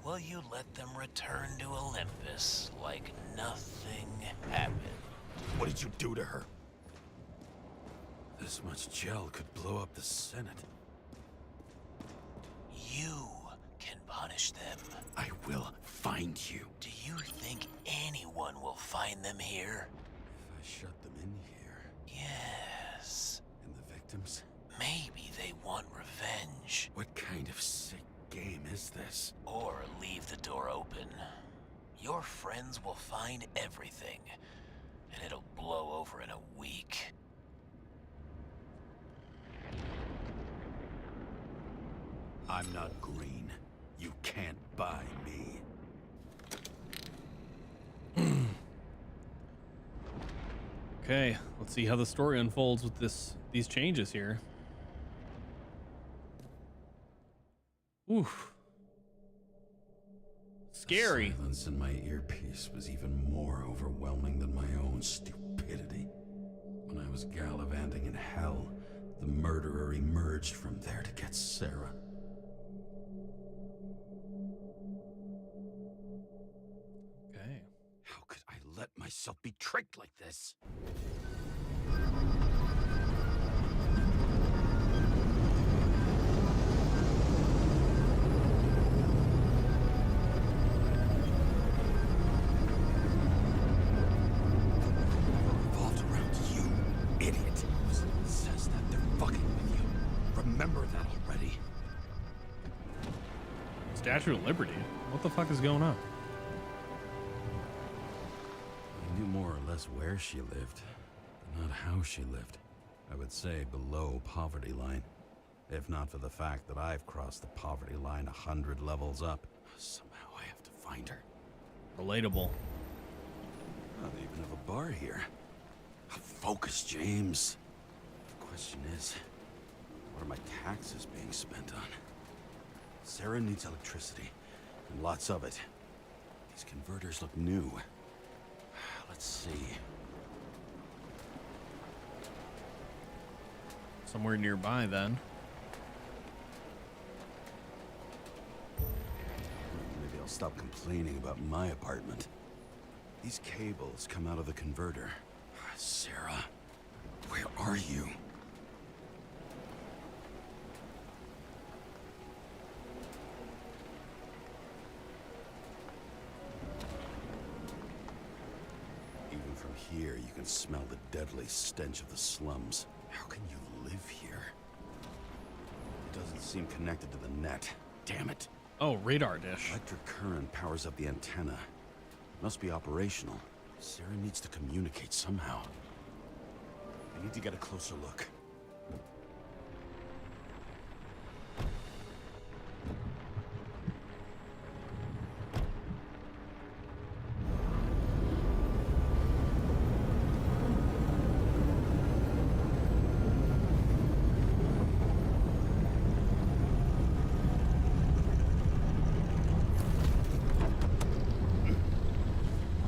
will you let them return to Olympus like nothing happened? What did you do to her? This much gel could blow up the Senate. You can punish them. I will find you. Do you think anyone will find them here? If I shut them in here, Yes. and the victims? Maybe they want revenge. What kind of sick game is this? Or leave the door open. Your friends will find everything, and it'll blow over in a week. I'm not Green. You can't buy me. Okay, let's see how the story unfolds with these changes here. Oof. Scary. The silence in my earpiece was even more overwhelming than my own stupidity. When I was gallivanting in hell, the murderer emerged from there to get Sarah. Okay. How could I let myself be tricked like this? Revolved around you, idiot. It says that they're fucking with you. Remember that already. Statue of Liberty. What the fuck is going on? I knew more or less where she lived, but not how she lived. I would say below poverty line. If not for the fact that I've crossed the poverty line 100 levels up. Somehow I have to find her. Relatable. Oh, they even have a bar here. Focus, James. The question is, what are my taxes being spent on? Sarah needs electricity, and lots of it. These converters look new. Let's see. Somewhere nearby then. Maybe I'll stop complaining about my apartment. These cables come out of the converter. Sarah, where are you? Even from here, you can smell the deadly stench of the slums. How can you live here? It doesn't seem connected to the net. Damn it. Oh, radar dish. Electric current powers up the antenna. Must be operational. Sarah needs to communicate somehow. I need to get a closer look.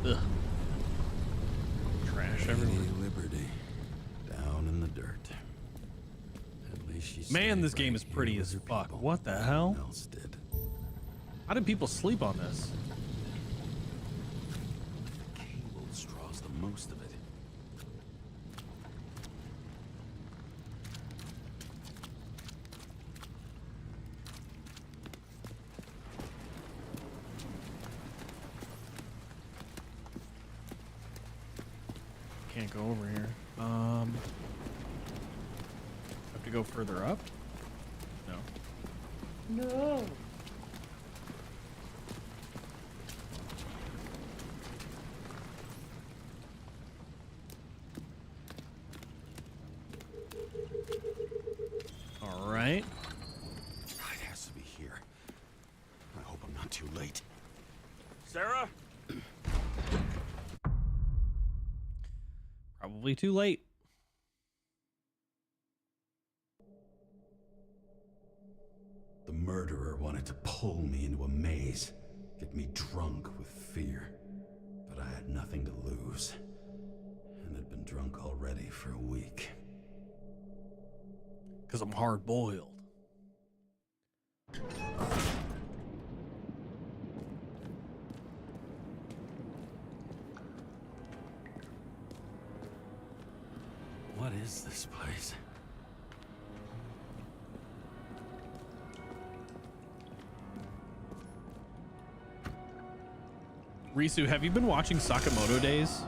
Ugh. Trash everywhere. Lady Liberty, down in the dirt. At least she Man, stayed this game right is pretty here as with her fuck. people. What the No hell? one else did. How did people sleep on this? Cables draws the most of it. can't go over here. Have to go further up? No. No. All right. It has to be here. I hope I'm not too late. Sarah? Probably too late. The murderer wanted to pull me into a maze, get me drunk with fear. But I had nothing to lose, and had been drunk already for a week. Because I'm hard boiled. What is this place? Risu, have you been watching Sakamoto Days?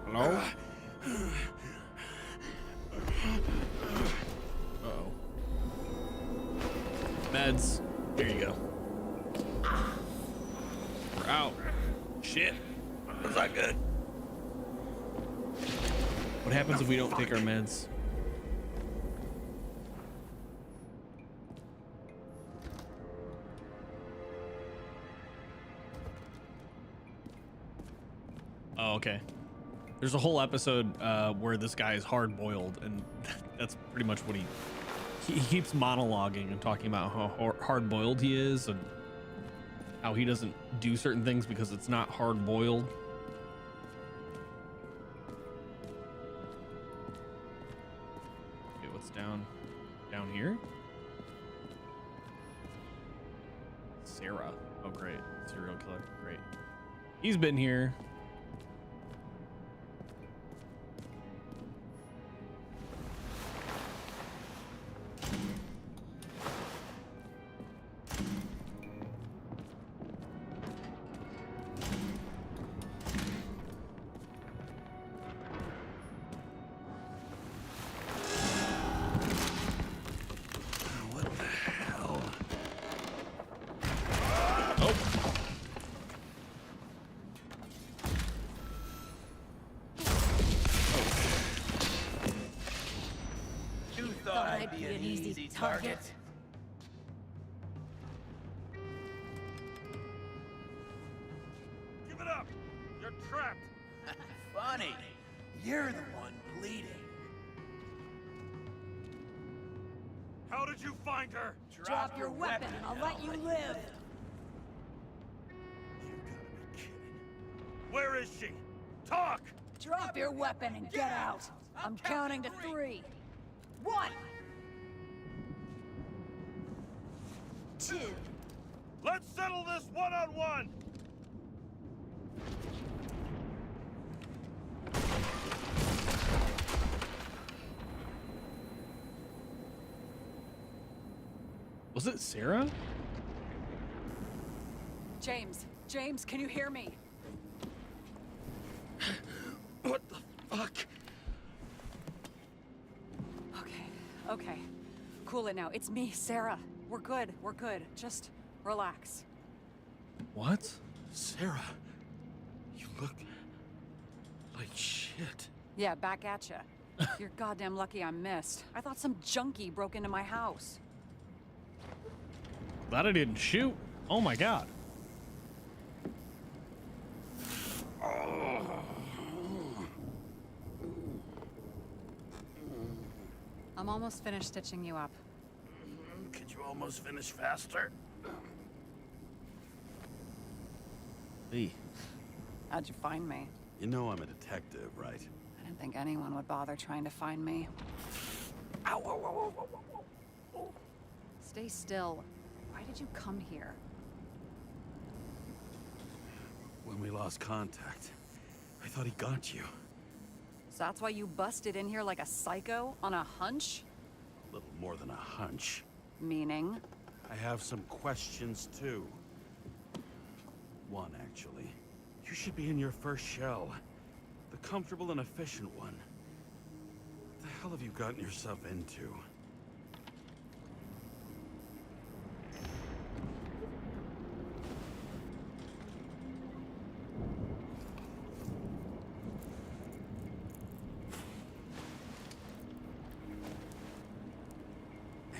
Hello? Uh-oh. Meds. There you go. We're out. Shit. Was that good? What happens if we don't take our meds? Oh, okay. There's a whole episode where this guy is hard boiled, and that's pretty much what he keeps monologuing and talking about how hard boiled he is and how he doesn't do certain things because it's not hard boiled. Okay, what's down here? Sarah. Oh, great. Serial killer. Great. He's been here. I'd be an easy target. Give it up! You're trapped! Funny. You're the one bleeding. How did you find her? Drop your weapon and I'll let you live. You gotta be kidding. Where is she? Talk! Drop your weapon and get out. I'm counting to 3. 1. 2. Let's settle this one-on-one! Was it Sarah? James, can you hear me? What the fuck? Okay. Cool it now. It's me, Sarah. We're good. Just relax. What? Sarah, you look like shit. Yeah, back at ya. You're goddamn lucky I'm missed. I thought some junkie broke into my house. Glad I didn't shoot. Oh my god. I'm almost finished stitching you up. Could you almost finish faster? Hey. How'd you find me? You know I'm a detective, right? I didn't think anyone would bother trying to find me. Ow, ow, ow, ow, ow, ow. Stay still. Why did you come here? When we lost contact, I thought he got you. So that's why you busted in here like a psycho on a hunch? Little more than a hunch. Meaning? I have some questions too. one, actually. You should be in your first shell. The comfortable and efficient one. What the hell have you gotten yourself into?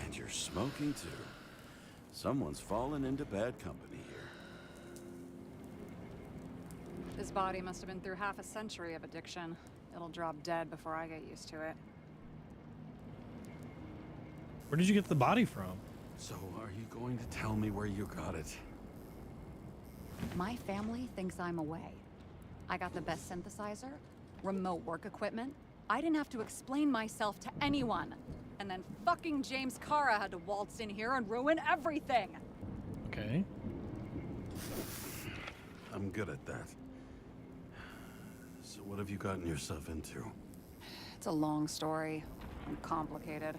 And you're smoking too. Someone's fallen into bad company here. This body must have been through half a century of addiction. It'll drop dead before I get used to it. Where did you get the body from? So, are you going to tell me where you got it? My family thinks I'm away. I got the best synthesizer, remote work equipment. I didn't have to explain myself to anyone. And then fucking James Kara had to waltz in here and ruin everything. Okay. I'm good at that. So what have you gotten yourself into? It's a long story and complicated.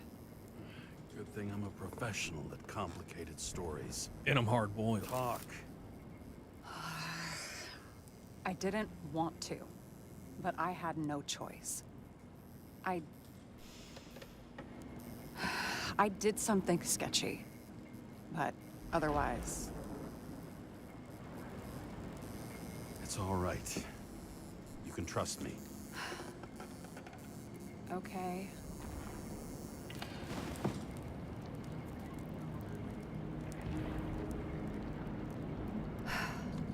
Good thing I'm a professional at complicated stories. And I'm hard boiled. Talk. I didn't want to, but I had no choice. I did something sketchy, but otherwise... It's all right. You can trust me. Okay.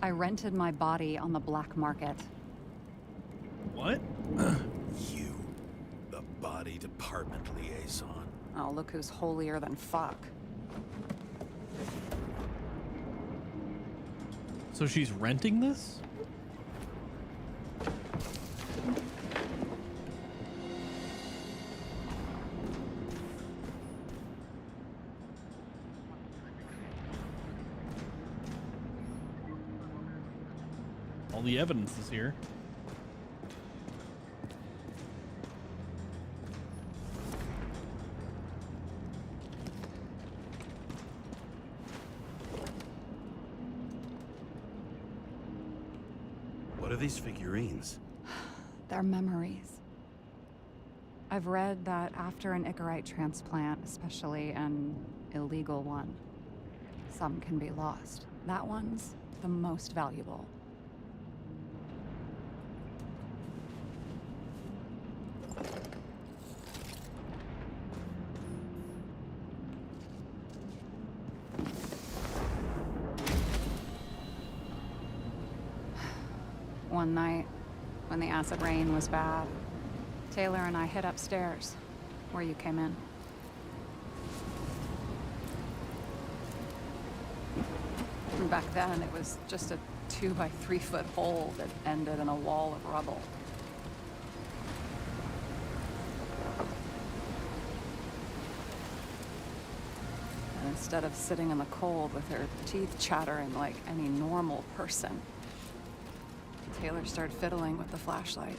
I rented my body on the black market. What? You, the body department liaison. Oh, look who's holier than fuck. So she's renting this? All the evidence is here. What are these figurines? They're memories. I've read that after an Icarite transplant, especially an illegal one, some can be lost. That one's the most valuable. One night, when the acid rain was bad, Taylor and I hid upstairs, where you came in. And back then, it was just a 2 by 3 foot hole that ended in a wall of rubble. And instead of sitting in the cold with her teeth chattering like any normal person, Taylor started fiddling with the flashlight.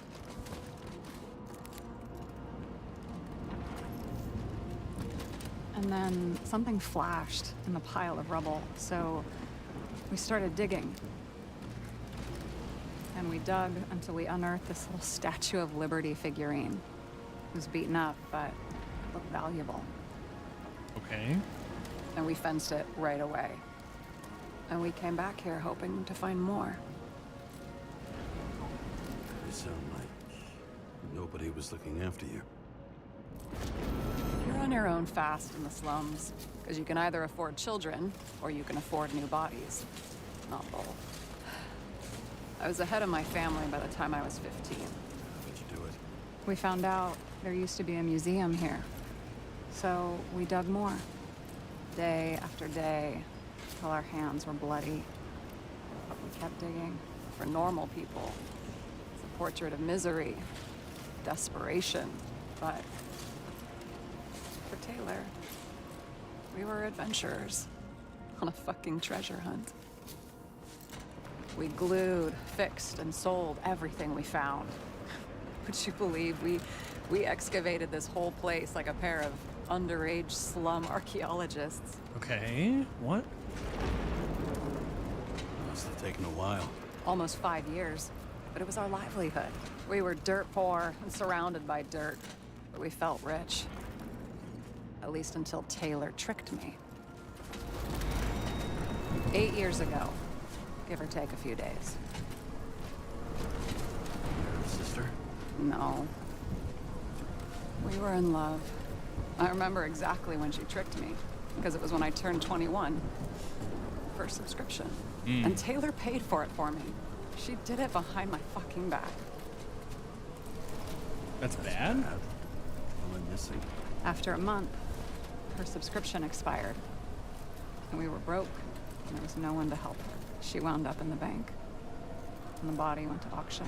And then something flashed in the pile of rubble, so we started digging. And we dug until we unearthed this little Statue of Liberty figurine. It was beaten up, but it looked valuable. Okay. And we fenced it right away. And we came back here hoping to find more. You sound like nobody was looking after you. You're on your own fast in the slums, because you can either afford children, or you can afford new bodies. Not both. I was ahead of my family by the time I was 15. How did you do it? We found out there used to be a museum here. So we dug more. Day after day, till our hands were bloody. We kept digging for normal people. It's a portrait of misery, desperation, but for Taylor, we were adventurers on a fucking treasure hunt. We glued, fixed, and sold everything we found. Would you believe we excavated this whole place like a pair of underage slum archaeologists? Okay. What? Must have have taken a while. Almost 5 years. But it was our livelihood. We were dirt poor and surrounded by dirt. But we felt rich. At least until Taylor tricked me. 8 years ago. Give or take a few days. Your sister? No. We were in love. I remember exactly when she tricked me, because it was when I turned 21. First subscription. And Taylor paid for it for me. She did it behind my fucking back. That's bad? I'm missing. After a month, her subscription expired. And we were broke, and there was no one to help her. She wound up in the bank. And the body went to auction.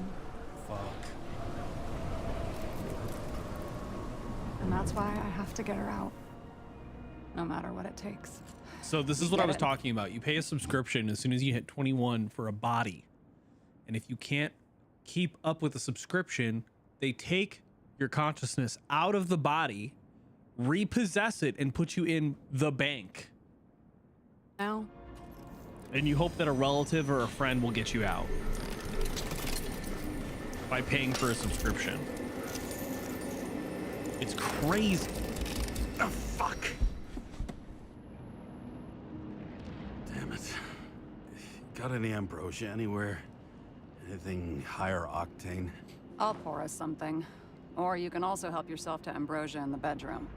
Fuck. And that's why I have to get her out. No matter what it takes. So this is what I was talking about. You pay a subscription as soon as you hit 21 for a body. And if you can't keep up with the subscription, they take your consciousness out of the body, repossess it, and put you in the bank. Now, And you hope that a relative or a friend will get you out by paying for a subscription. It's crazy. Oh, fuck. Damn it. Got any ambrosia anywhere? Anything higher octane? I'll pour us something. Or you can also help yourself to ambrosia in the bedroom.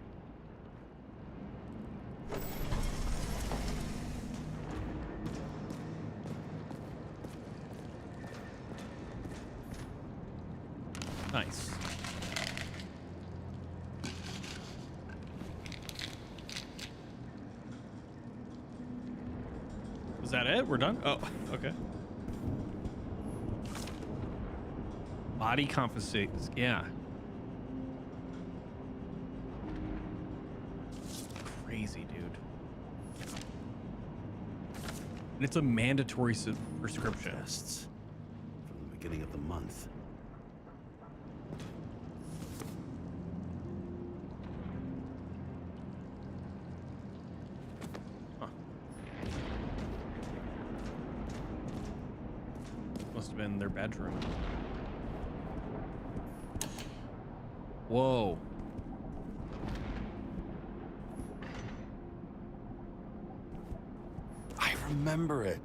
Nice. Is that it? We're done? Oh, okay. Body confiscates. Yeah. Crazy, dude. And it's a mandatory prescription. Tests from the beginning of the month. Must have been their bedroom. Whoa. I remember it.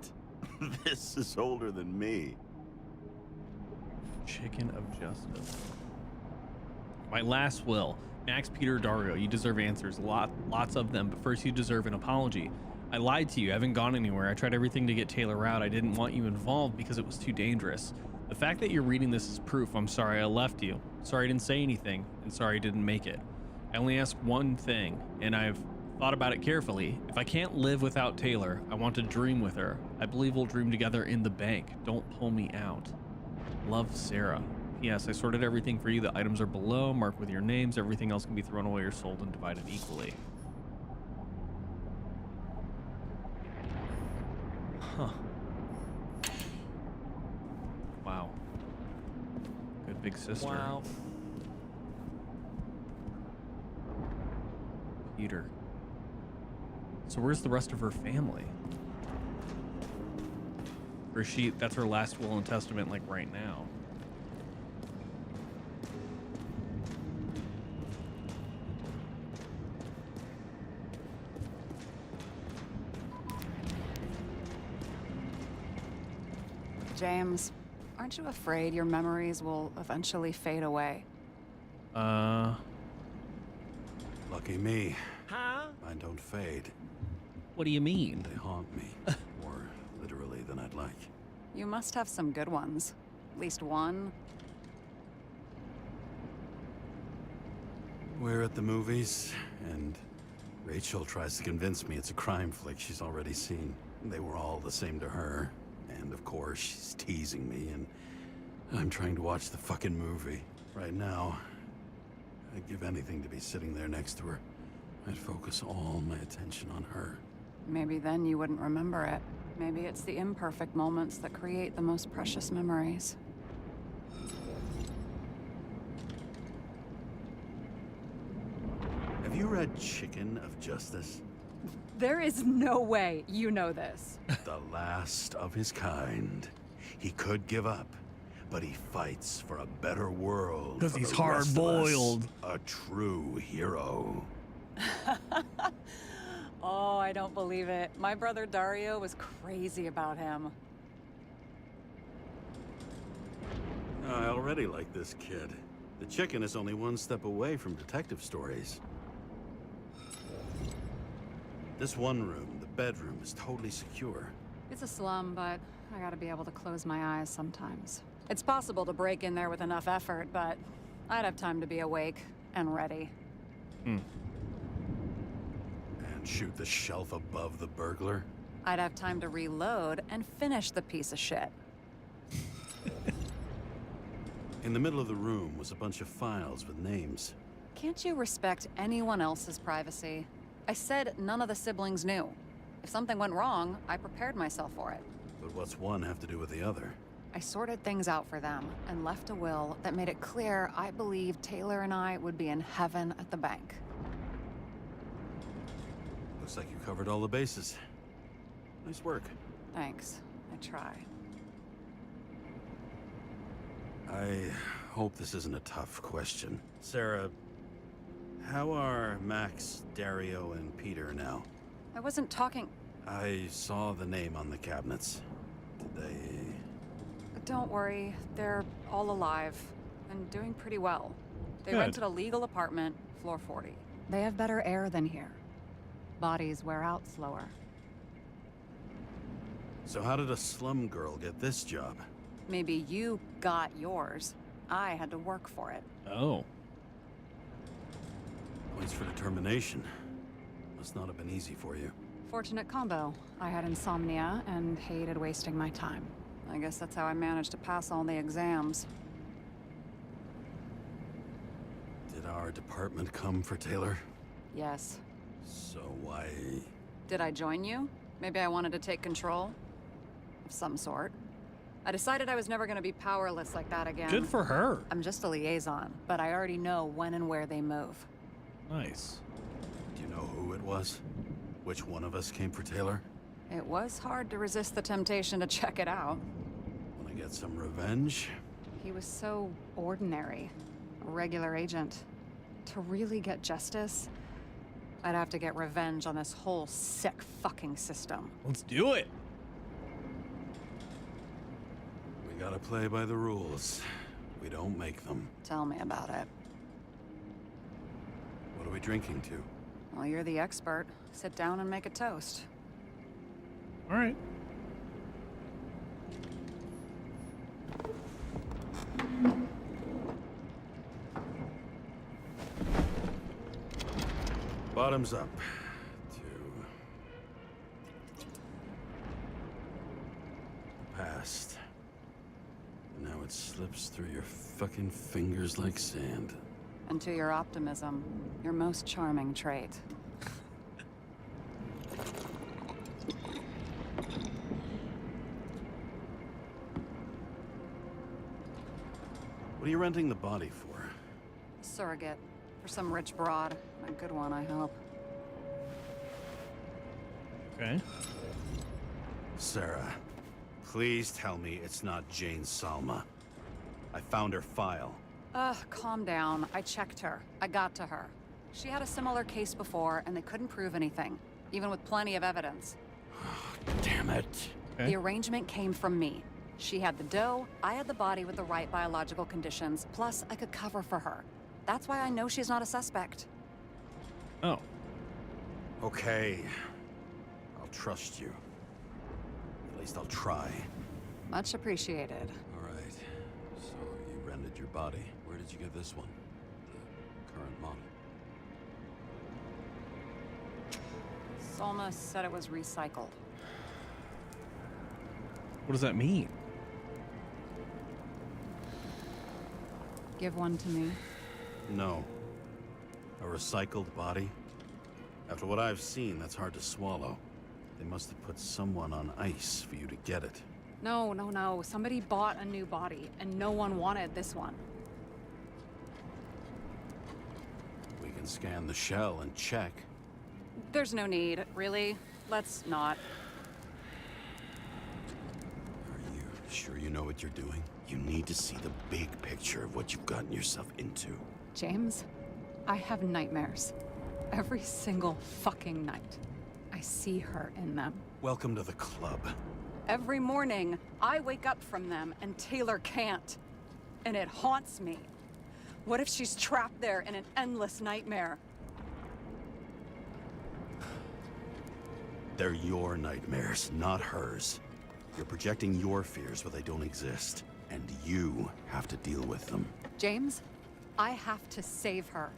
This is older than me. Chicken of Justice. My last will. Max Peter Dario, you deserve answers. Lots of them, but first you deserve an apology. I lied to you. I haven't gone anywhere. I tried everything to get Taylor out. I didn't want you involved because it was too dangerous. The fact that you're reading this is proof. I'm sorry I left you. Sorry I didn't say anything, and sorry I didn't make it. I only ask one thing, and I've thought about it carefully. If I can't live without Taylor, I want to dream with her. I believe we'll dream together in the bank. Don't pull me out. Love, Sarah. Yes, I sorted everything for you. The items are below, marked with your names. Everything else can be thrown away or sold and divided equally. Huh. Wow. Good big sister. Wow. Peter. So where's the rest of her family? Or is she, that's her last will and testament, like right now? James, aren't you afraid your memories will eventually fade away? Lucky me. Huh? Mine don't fade. What do you mean? They haunt me. More literally than I'd like. You must have some good ones. At least one. We're at the movies, and Rachel tries to convince me it's a crime flick she's already seen. They were all the same to her. And of course, she's teasing me, and I'm trying to watch the fucking movie. Right now, I'd give anything to be sitting there next to her. I'd focus all my attention on her. Maybe then you wouldn't remember it. Maybe it's the imperfect moments that create the most precious memories. Have you read Chicken of Justice? There is no way you know this. The last of his kind. He could give up, but he fights for a better world. 'Cause for he's the rest of us. hard-boiled. A true hero. Oh, I don't believe it. My brother Dario was crazy about him. I already like this kid. The chicken is only one step away from detective stories. This one room, the bedroom, is totally secure. It's a slum, but I gotta be able to close my eyes sometimes. It's possible to break in there with enough effort, but I'd have time to be awake and ready. And shoot the shelf above the burglar? I'd have time to reload and finish the piece of shit. In the middle of the room was a bunch of files with names. Can't you respect anyone else's privacy? I said none of the siblings knew. If something went wrong, I prepared myself for it. But what's one have to do with the other? I sorted things out for them and left a will that made it clear I believed Taylor and I would be in heaven at the bank. Looks like you covered all the bases. Nice work. Thanks. I try. I hope this isn't a tough question. Sarah, how are Max, Dario, and Peter now? I wasn't talking... I saw the name on the cabinets. Did they... Don't worry. They're all alive and doing pretty well. They Good. rented a legal apartment, floor 40. They have better air than here. Bodies wear out slower. So how did a slum girl get this job? Maybe you got yours. I had to work for it. Oh. Points for determination. Must not have been easy for you. Fortunate combo. I had insomnia and hated wasting my time. I guess that's how I managed to pass all the exams. Did our department come for Taylor? Yes. So why... Did I join you? Maybe I wanted to take control? Of some sort. I decided I was never gonna be powerless like that again. Good for her. I'm just a liaison, but I already know when and where they move. Nice. Do you know who it was? Which one of us came for Taylor? It was hard to resist the temptation to check it out. Want to get some revenge? He was so ordinary. A regular agent. To really get justice, I'd have to get revenge on this whole sick fucking system. Let's do it. We gotta play by the rules. We don't make them. Tell me about it. What are we drinking to? Well, you're the expert. Sit down and make a toast. All right. Bottoms up. To... the past. Now it slips through your fucking fingers like sand. And to your optimism, your most charming trait. What are you renting the body for? Surrogate. For some rich broad. A good one, I hope. Okay. Sarah, please tell me it's not Jane Salma. I found her file. Calm down. I checked her. I got to her. She had a similar case before, and they couldn't prove anything, even with plenty of evidence. Damn it. Okay. The arrangement came from me. She had the dough, I had the body with the right biological conditions, plus I could cover for her. That's why I know she's not a suspect. Oh. Okay. I'll trust you. At least I'll try. Much appreciated. All right. So you rented your body. Where did you get this one? The current model. Salma said it was recycled. What does that mean? Give one to me. No. A recycled body? After what I've seen, that's hard to swallow. They must have put someone on ice for you to get it. No, no, no. Somebody bought a new body, and no one wanted this one. We can scan the shell and check. There's no need, really. Let's not. Are you sure you know what you're doing? You need to see the big picture of what you've gotten yourself into. James, I have nightmares. Every single fucking night. I see her in them. Welcome to the club. Every morning, I wake up from them and Taylor can't. And it haunts me. What if she's trapped there in an endless nightmare? They're your nightmares, not hers. You're projecting your fears where they don't exist, and you have to deal with them. James, I have to save her.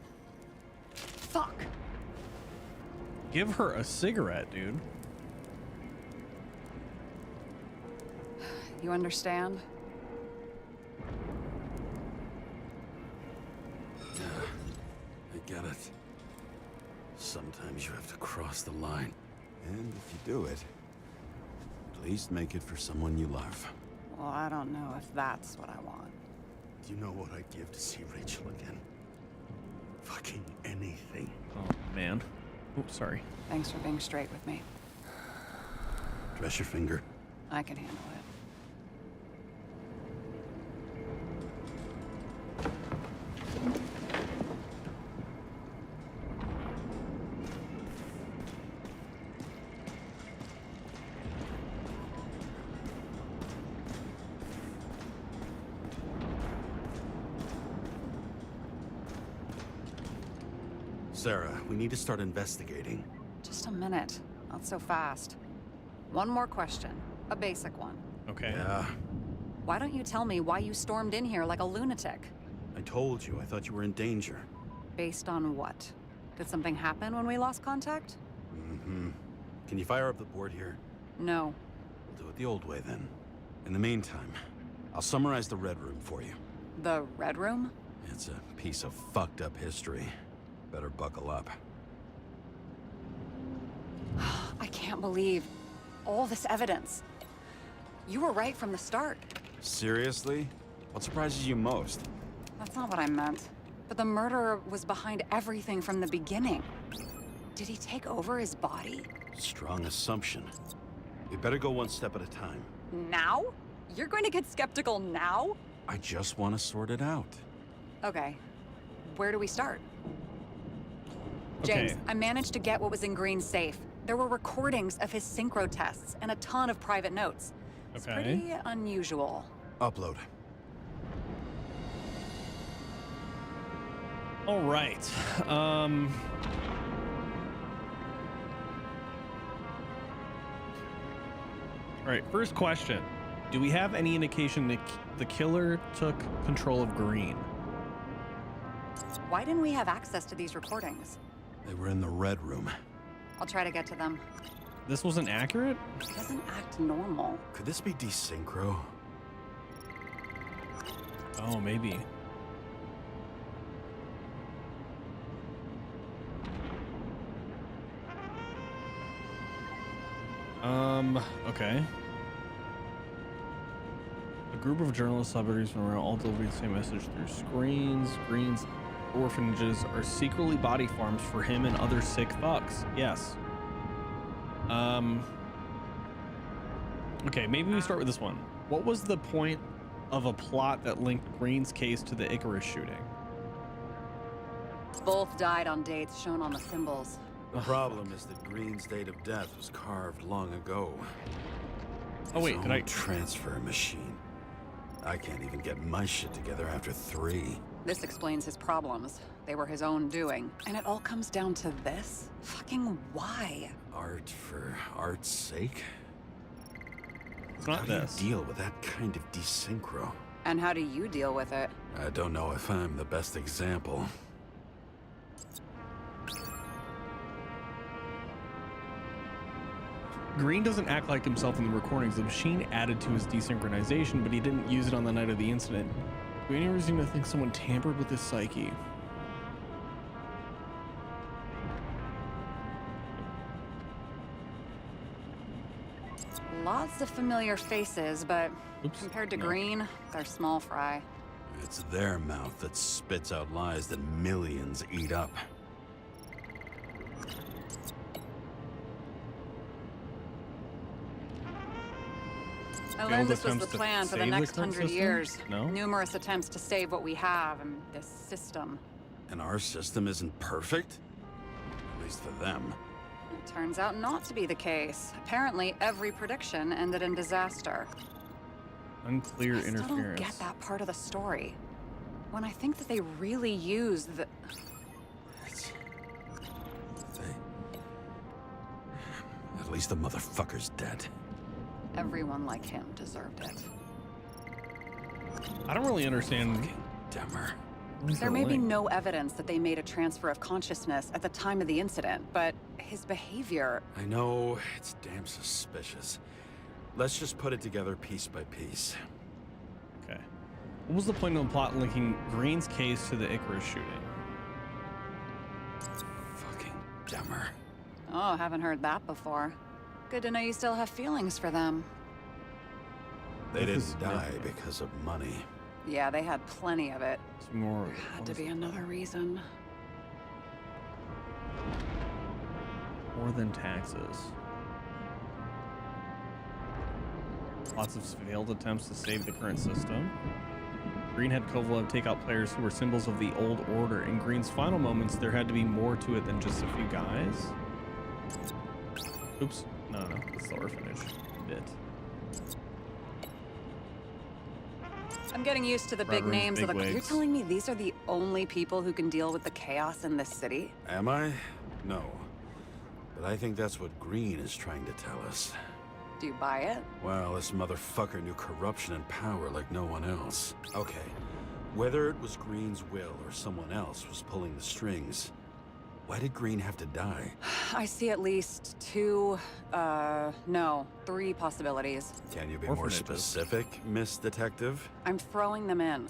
Fuck. Give her a cigarette, dude. You understand? I get it. Sometimes you have to cross the line. And if you do it, at least make it for someone you love. Well, I don't know if that's what I want. Do you know what I'd give to see Rachel again? Fucking anything. Oh, man. Oops, sorry. Thanks for being straight with me. Dress your finger. I can handle it. Sarah, we need to start investigating. Just a minute. Not so fast. One more question. A basic one. Okay. Yeah, Why don't you tell me why you stormed in here like a lunatic? I told you. I thought you were in danger. Based on what? Did something happen when we lost contact? Mm-hmm. Can you fire up the board here? No. We'll do it the old way then. In the meantime, I'll summarize the Red Room for you. The Red Room? It's a piece of fucked up history. Better buckle up. I can't believe all this evidence. You were right from the start. Seriously? What surprises you most? That's not what I meant. But the murderer was behind everything from the beginning. Did he take over his body? Strong assumption. We better go one step at a time. Now? You're going to get skeptical now? I just want to sort it out. Okay. Where do we start? James, Okay. I managed to get what was in Green's safe. There were recordings of his synchro tests and a ton of private notes. It's Okay. pretty unusual. Upload. All right. All right, first question. Do we have any indication that the killer took control of Green? Why didn't we have access to these recordings? They were in the Red Room. I'll try to get to them. This wasn't accurate? He doesn't act normal. Could this be desynchro? Oh, maybe. Okay. A group of journalist celebrities from around all delivering the same message through screens. Green's orphanages are secretly body farms for him and other sick fucks. Yes. Okay, maybe we start with this one. What was the point of a plot that linked Green's case to the Icarus shooting? Both died on dates shown on the symbols. The problem is that Green's date of death was carved long ago. Oh wait, His did own I? transfer machine. I can't even get my shit together after 3. This explains his problems. They were his own doing. And it all comes down to this? Fucking why? Art for art's sake? It's How not do you this. deal with that kind of desynchro? And how do you deal with it? I don't know if I'm the best example. Green doesn't act like himself in the recordings. The machine added to his desynchronization, but he didn't use it on the night of the incident. Do we have any reason to think someone tampered with his psyche? Lots of familiar faces, but Oops, compared to no. Green, they're small fry. It's their mouth that spits out lies that millions eat up. Olympus was attempts the to plan for the save next current 100 system? years. No? Numerous attempts to save what we have and this system. And our system isn't perfect? At least for them. It turns out not to be the case. Apparently, every prediction ended in disaster. Unclear I still don't interference. get that part of the story. When I think that they really used the... It's... They... At least the motherfucker's dead. Everyone like him deserved it. I don't really understand. Fucking Demmer. There may be no evidence that they made a transfer of consciousness at the time of the incident, but his behavior... I know, it's damn suspicious. Let's just put it together piece by piece. Okay. What was the point of the plot linking Green's case to the Icarus shooting? Fucking Demmer. Oh, haven't heard that before. Good to know you still have feelings for them. They This is didn't die significant. because of money. Yeah, they had plenty of it. It's more. Had to be another reason. More than taxes. Lots of failed attempts to save the current system. Green had Kovalev take out players who were symbols of the old order. In Green's final moments, there had to be more to it than just a few guys. Oops. No, that's the orphanage bit. I'm getting used to the big Reverend names of the... You're bigwigs. telling me these are the only people who can deal with the chaos in this city? Am I? No. But I think that's what Green is trying to tell us. Do you buy it? Well, this motherfucker knew corruption and power like no one else. Okay, whether it was Green's will or someone else was pulling the strings, why did Green have to die? I see at least three possibilities. Can you be more Orphanages. specific, Miss Detective? I'm throwing them in.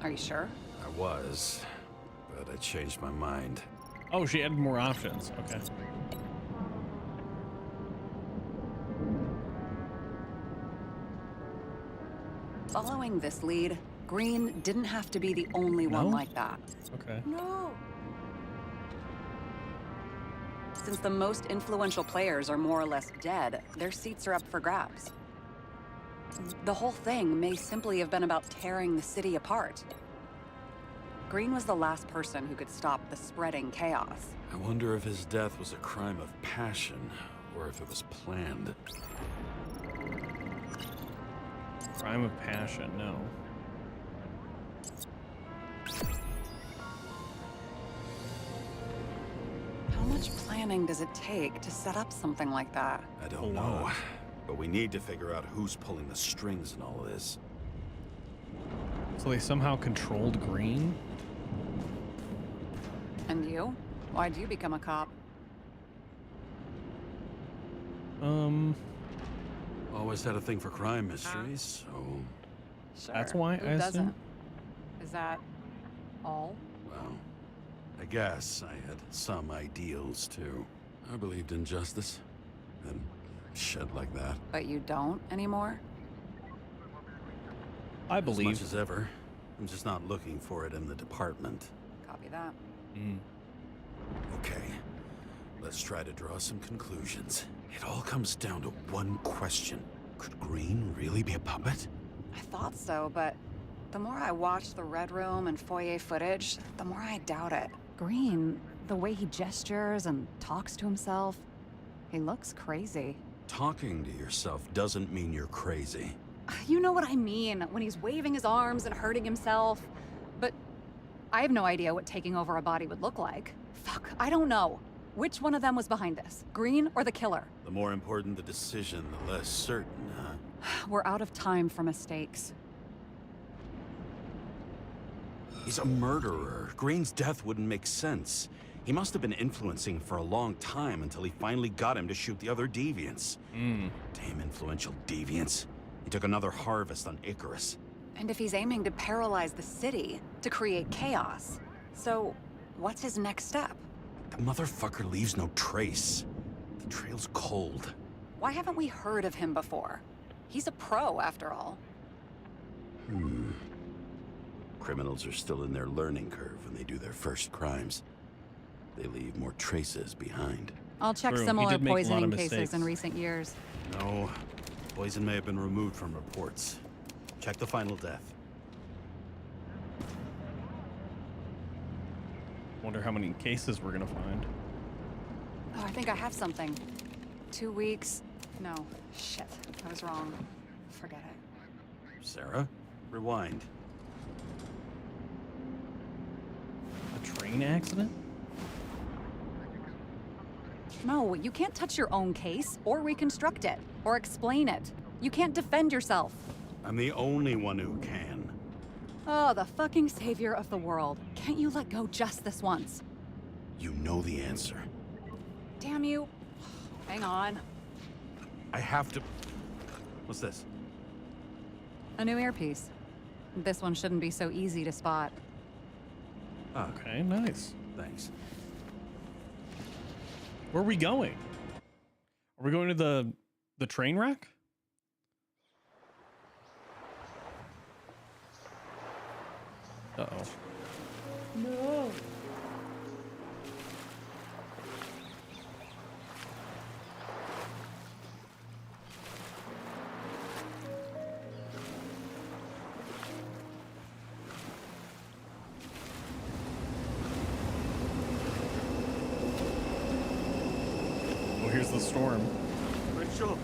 Are you sure? I was, but I changed my mind. Oh, she added more options. Okay. Following this lead, Green didn't have to be the only one No? like that. Okay. No. Since the most influential players are more or less dead, their seats are up for grabs. The whole thing may simply have been about tearing the city apart. Green was the last person who could stop the spreading chaos. I wonder if his death was a crime of passion, or if it was planned. Crime of passion. No. How much planning does it take to set up something like that? I don't know, but we need to figure out who's pulling the strings in all of this. So they somehow controlled Green? And you? Why'd you become a cop? Always had a thing for crime mysteries, so... Sure. That's why, Who I assume? doesn't? Is that all? Well, I guess I had some ideals, too. I believed in justice, and shit like that. But you don't anymore? I As believe. much as ever. I'm just not looking for it in the department. Copy that. Okay, let's try to draw some conclusions. It all comes down to one question. Could Green really be a puppet? I thought so, but the more I watch the Red Room and foyer footage, the more I doubt it. Green, the way he gestures and talks to himself, he looks crazy. Talking to yourself doesn't mean you're crazy. You know what I mean, when he's waving his arms and hurting himself. But I have no idea what taking over a body would look like. Fuck, I don't know. Which one of them was behind this? Green or the killer? The more important the decision, the less certain, huh? We're out of time for mistakes. He's a murderer. Green's death wouldn't make sense. He must have been influencing for a long time until he finally got him to shoot the other deviants. Damn influential deviants. He took another harvest on Icarus. And if he's aiming to paralyze the city, to create chaos, so what's his next step? The motherfucker leaves no trace. The trail's cold. Why haven't we heard of him before? He's a pro, after all. Criminals are still in their learning curve when they do their first crimes. They leave more traces behind. I'll check True. He similar did make a lot of poisoning cases mistakes. in recent years. No, Poison may have been removed from reports. Check the final death. Wonder how many cases we're gonna find. Oh, I think I have something. 2 weeks. No, shit. I was wrong. Forget it. Sarah, rewind. A train accident? No, you can't touch your own case, or reconstruct it, or explain it. You can't defend yourself. I'm the only one who can. Oh, the fucking savior of the world. Can't you let go just this once? You know the answer. Damn you. Hang on. I have to... What's this? A new earpiece. This one shouldn't be so easy to spot. Ah, Okay, nice. thanks. Where are we going? Are we going to the train wreck? Uh-oh. No. Oh, here's the storm. Rachel!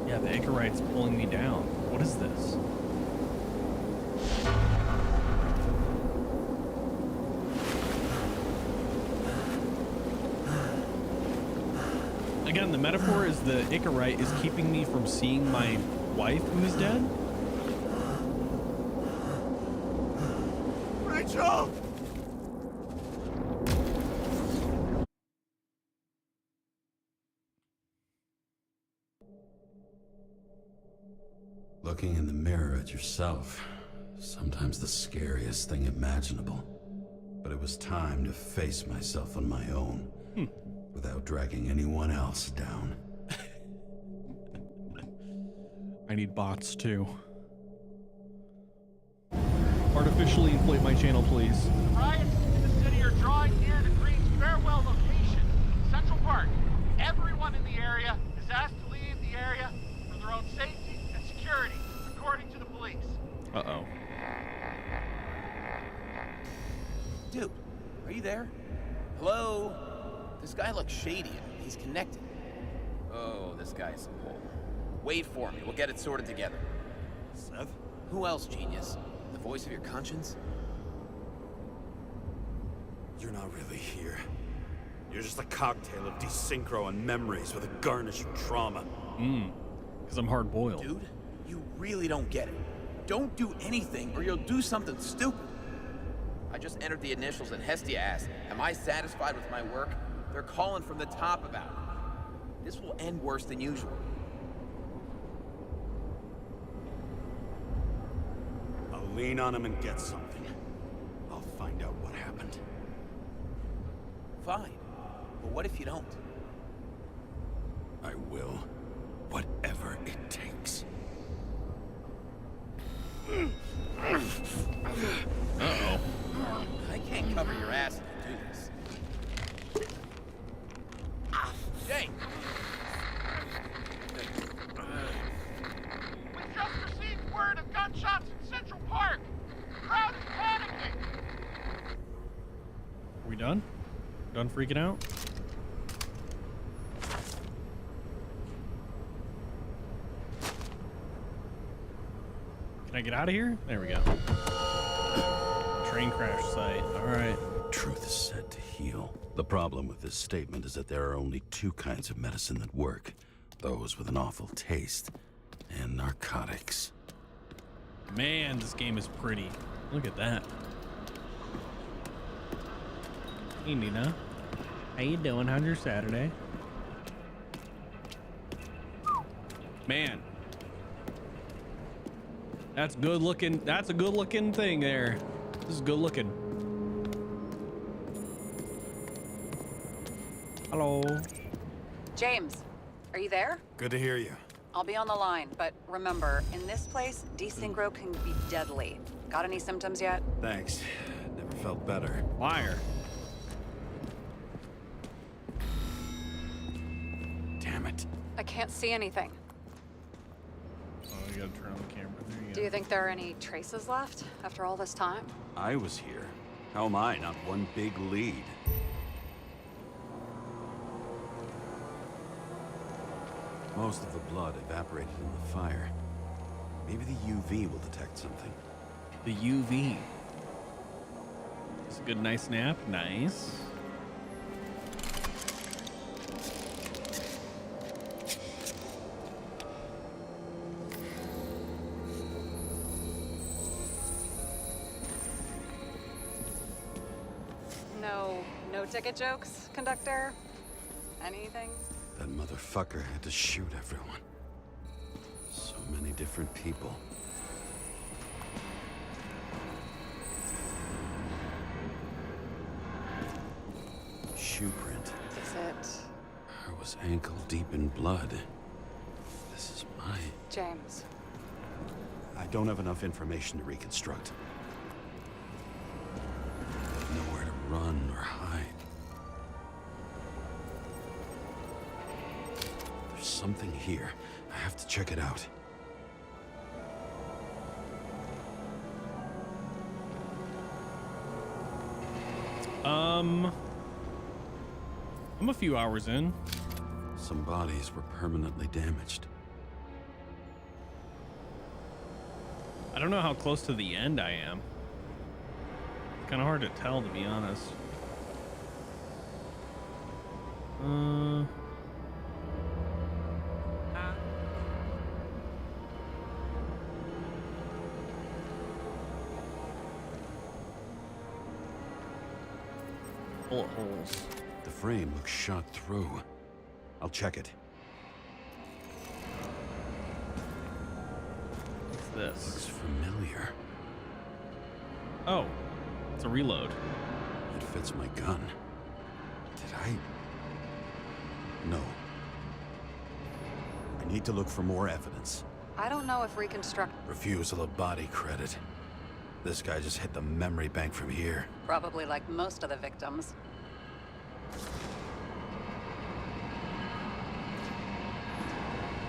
Yeah, the Icarite's pulling me down. What is this? Again, the metaphor is the Icarite is keeping me from seeing my wife who is dead. Rachel! Looking in the mirror at yourself, sometimes the scariest thing imaginable. But it was time to face myself on my own, without dragging anyone else down. I need bots too. Artificially inflate my channel, please. Riots in the city are drawing near to Green's farewell location, Central Park. Everyone in the area is asked to leave the area for their own safety and security, according to the police. Uh-oh. Dude, are you there? Hello? This guy looks shady. He's connected. Oh, this guy's a pole. Wait for me. We'll get it sorted together. Seth? Who else, genius? The voice of your conscience? You're not really here. You're just a cocktail of desynchro and memories with a garnish of trauma. Because I'm hard-boiled. Dude, you really don't get it. Don't do anything or you'll do something stupid. I just entered the initials and Hestia asked, am I satisfied with my work? They're calling from the top about it. This will end worse than usual. I'll lean on him and get something. I'll find out what happened. Fine. But what if you don't? I will. Whatever it takes. Uh-oh. I can't cover your ass if you do this. Jay! We just received word of gunshots in Central Park. The crowd is panicking. Are we done? Done freaking out? Can I get out of here? There we go. Train crash site. All right. Truth is said to heal. The problem with this statement is that there are only two kinds of medicine that work. Those with an awful taste and narcotics. Man, this game is pretty. Look at that. Hey, Nina. How you doing? How's your Saturday? Man. That's good looking. That's a good looking thing there. This is good looking. Hello. James, are you there? Good to hear you. I'll be on the line, but remember, in this place, desynchro can be deadly. Got any symptoms yet? Thanks. Never felt better. Liar. Damn it. I can't see anything. Oh, you gotta turn on the camera. There you go. Do you think there are any traces left after all this time? I was here. How am I not one big lead? Most of the blood evaporated in the fire. Maybe the UV will detect something. The UV. It's a good, nice nap. Nice. No ticket jokes, conductor? Anything? That motherfucker had to shoot everyone. So many different people. Shoe print. Is it I was ankle deep in blood. This is my... James? I don't have enough information to reconstruct. Nowhere to run or hide. There's something here. I have to check it out. I'm a few hours in. Some bodies were permanently damaged. I don't know how close to the end I am. Kind of hard to tell, to be honest. Bullet holes. The frame looks shot through. I'll check it. What's this? Looks familiar. Oh, it's a reload. It fits my gun. Did I? No. I need to look for more evidence. I don't know if reconstruct... Refusal of body credit. This guy just hit the memory bank from here. Probably like most of the victims.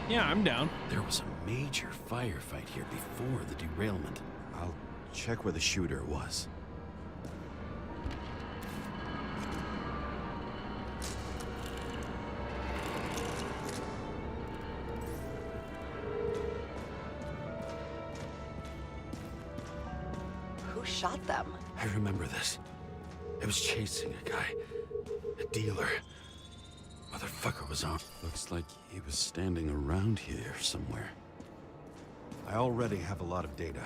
Yeah, I'm down. There was a major firefight here before the derailment. I'll check where the shooter was. Who shot them? I remember this. It was chasing a guy. A dealer. Motherfucker was on. Looks like he was standing around here somewhere. I already have a lot of data.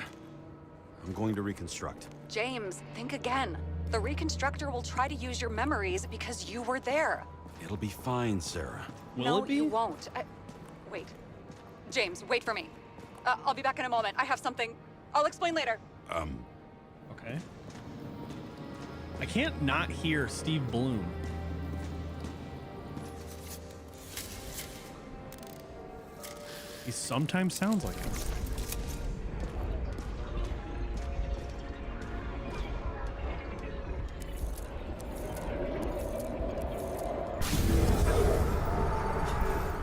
I'm going to reconstruct. James, think again. The reconstructor will try to use your memories because you were there. It'll be fine, Sarah. Will no, it be? you won't. Wait. James, wait for me. I'll be back in a moment. I have something. I'll explain later. Okay. I can't not hear Steve Bloom. He sometimes sounds like him.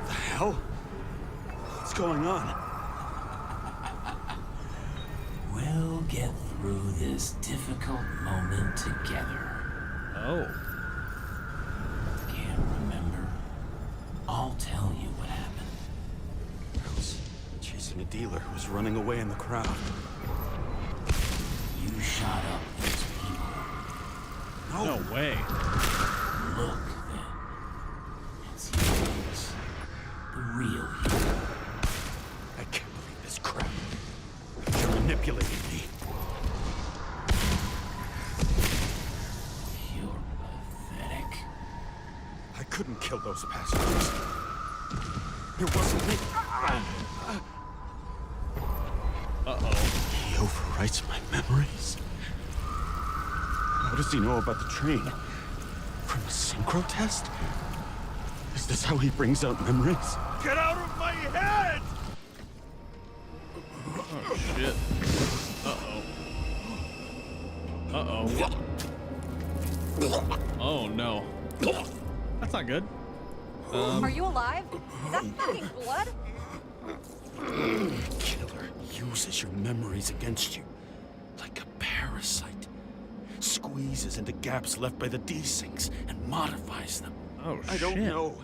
The hell? What's going on? We'll get through this difficult moment together. Oh. Can't remember? I'll tell you what happened. I was chasing a dealer who was running away in the crowd. You shot up these people. No way. Look, then. It's yours. The real you. I can't believe this crap. You're manipulating me. You're pathetic. I couldn't kill those bastards. It wasn't me. Uh-oh. He overwrites my memories. How does he know about the train? From a synchro test? Is this how he brings out memories? Get out of my head! Oh shit. Uh-oh. Oh no. That's not good. Are you alive? Is that fucking blood? Killer uses your memories against you like a parasite. Squeezes into gaps left by the desyncs and modifies them. Oh shit. I don't know.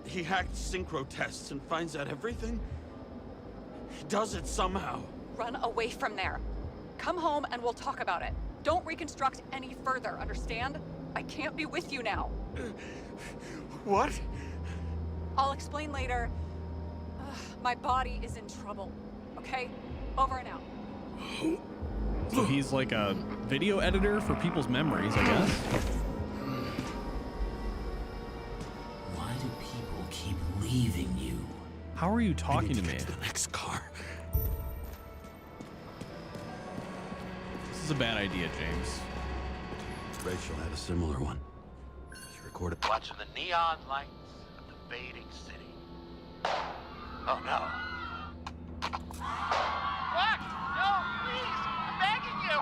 He hacked synchro tests and finds out everything. He does it somehow. Run away from there. Come home and we'll talk about it. Don't reconstruct any further, understand? I can't be with you now. What? I'll explain later. My body is in trouble. Okay? Over and out. So he's like a video editor for people's memories, I guess. Why do people keep leaving you? How are you talking to me? Get to the next car. This is a bad idea, James. Rachel had a similar one. She recorded. Watching the neon lights of the fading city. Oh no. What? No, please! I'm begging you!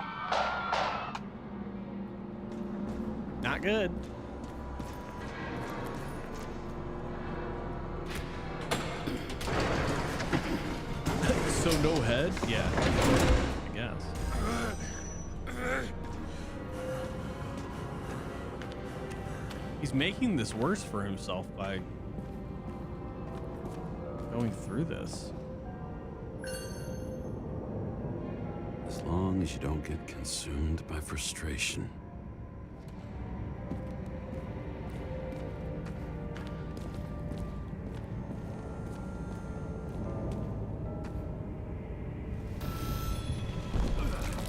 Not good. So no head? Yeah. I guess. He's making this worse for himself by going through this. As long as you don't get consumed by frustration.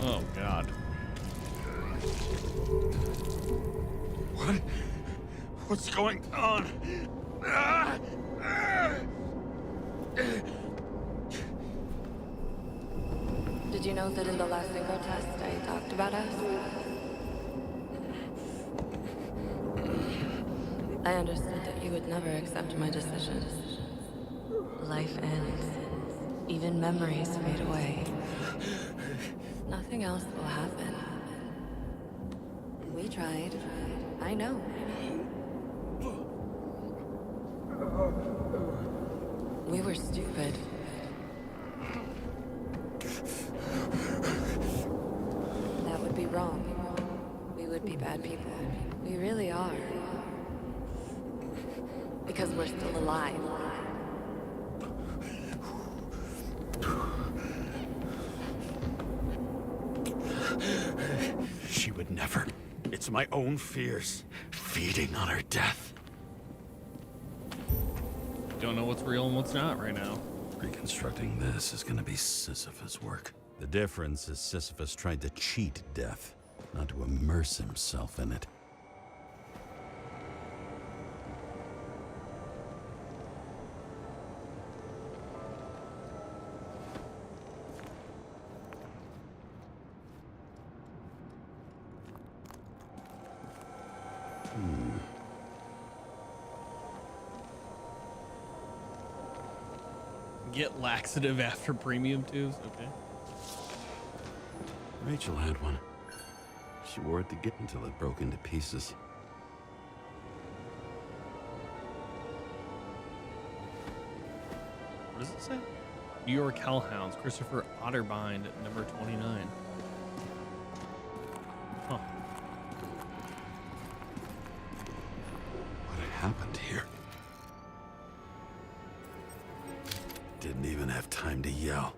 Oh, God. What? What's going on? Did you know that in the last synchro test I talked about us? I understood that you would never accept my decisions. Life ends. Even memories fade away. Nothing else will happen. We tried. I know. We were stupid. That would be wrong. We would be bad people. We really are. Because we're still alive. She would never. It's my own fears feeding on her death. Don't know what's real and what's not right now. Reconstructing this is gonna be Sisyphus' work. The difference is Sisyphus tried to cheat death, not to immerse himself in it. Get laxative after premium tubes? Okay. Rachel had one. She wore it to get until it broke into pieces. What does it say? New York Hellhounds, Christopher Otterbind, number 29. Huh. What happened here? Didn't even have time to yell.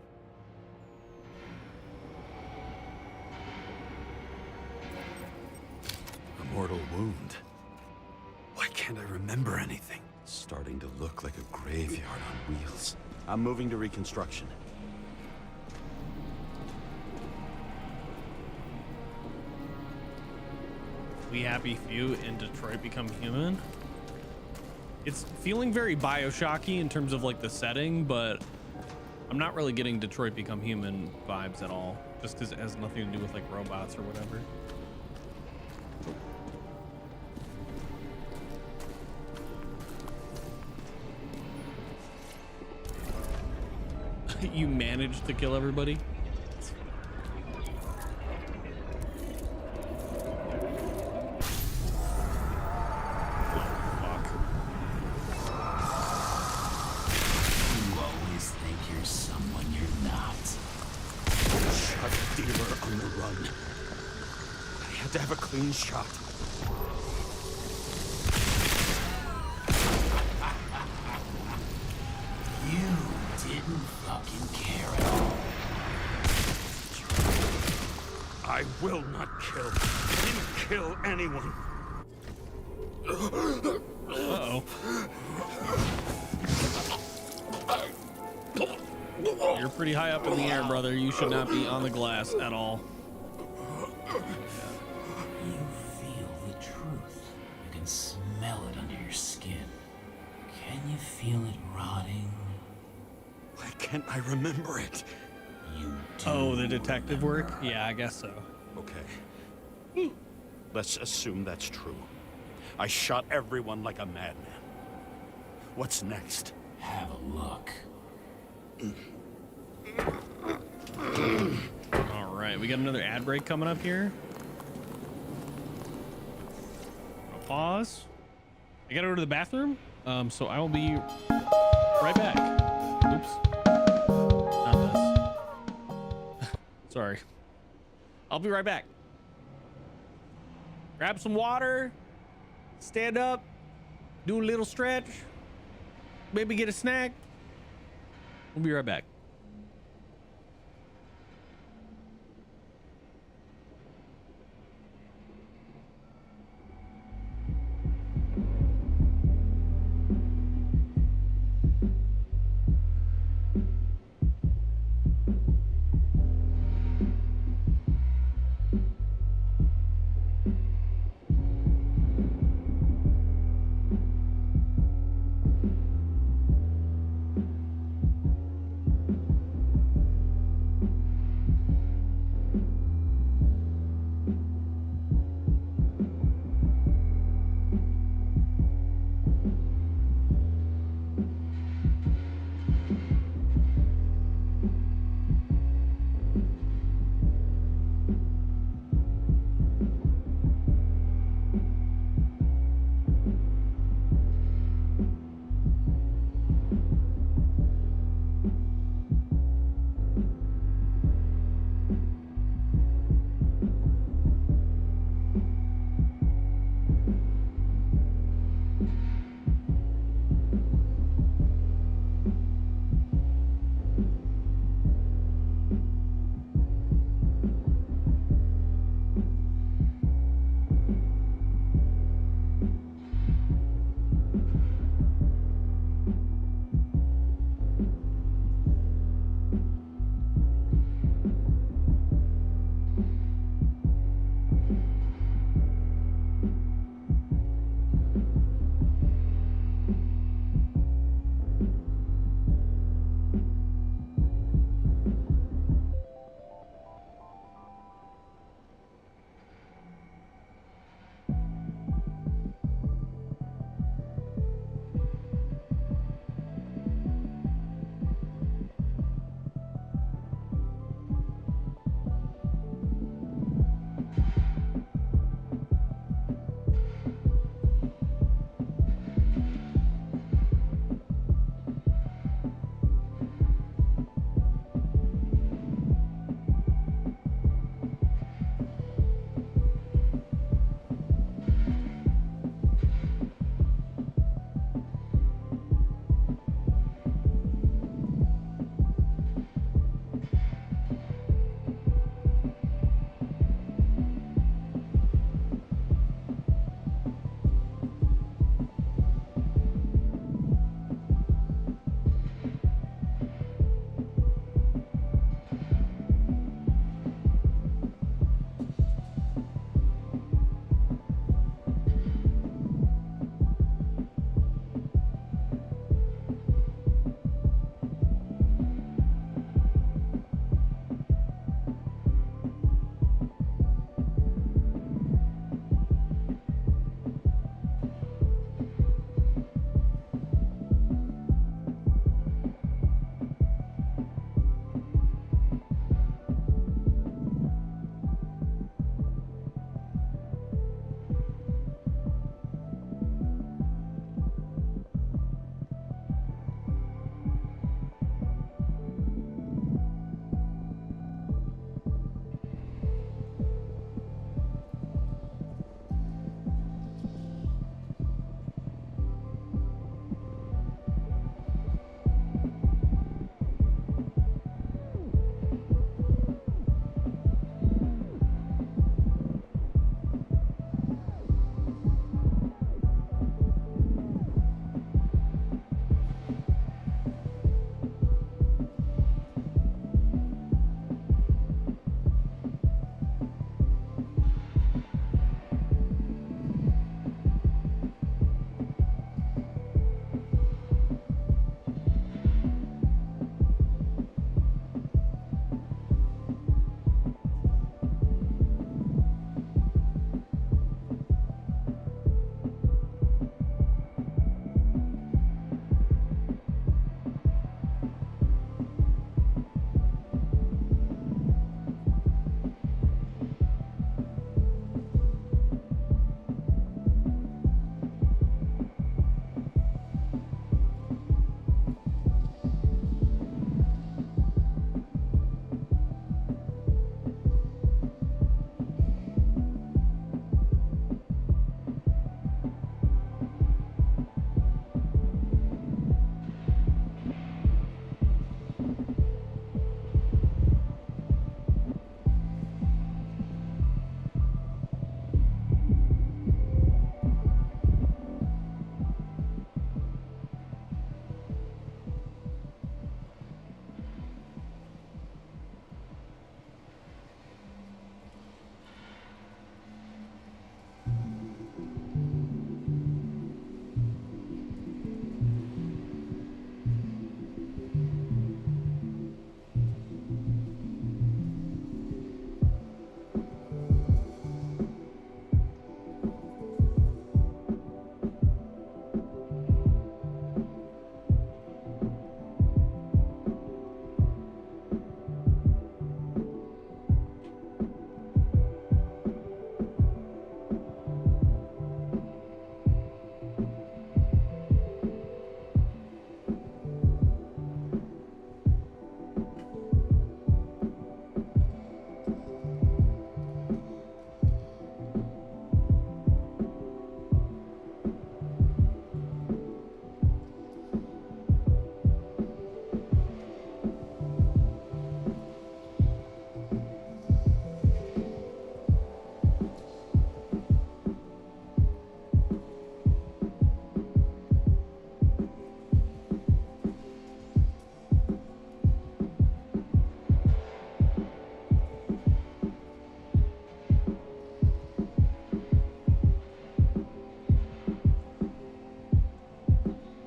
A mortal wound. Why can't I remember anything? It's starting to look like a graveyard on wheels. I'm moving to reconstruction. We Happy Few in Detroit Become Human. It's feeling very Bioshocky in terms of like the setting, but I'm not really getting Detroit Become Human vibes at all, just because it has nothing to do with like robots or whatever. You managed to kill everybody. You always think you're someone you're not. Drug dealer on the run. I had to have a clean shot. You didn't fucking care at all. I will not kill. Didn't kill anyone. Uh-oh. You're pretty high up in the air, brother. You should not be on the glass at all. You feel the truth. You can smell it under your skin. Can you feel it rotting? Why can't I remember it? You do. Oh, the detective work? Yeah, I guess so. Okay. Let's assume that's true. I shot everyone like a madman. What's next? Have a look. All right, we got another ad break coming up here. I'll pause. I gotta go to the bathroom. So I will be right back. Oops. Not this. Sorry. I'll be right back. Grab some water. Stand up. Do a little stretch. Maybe get a snack. We'll be right back.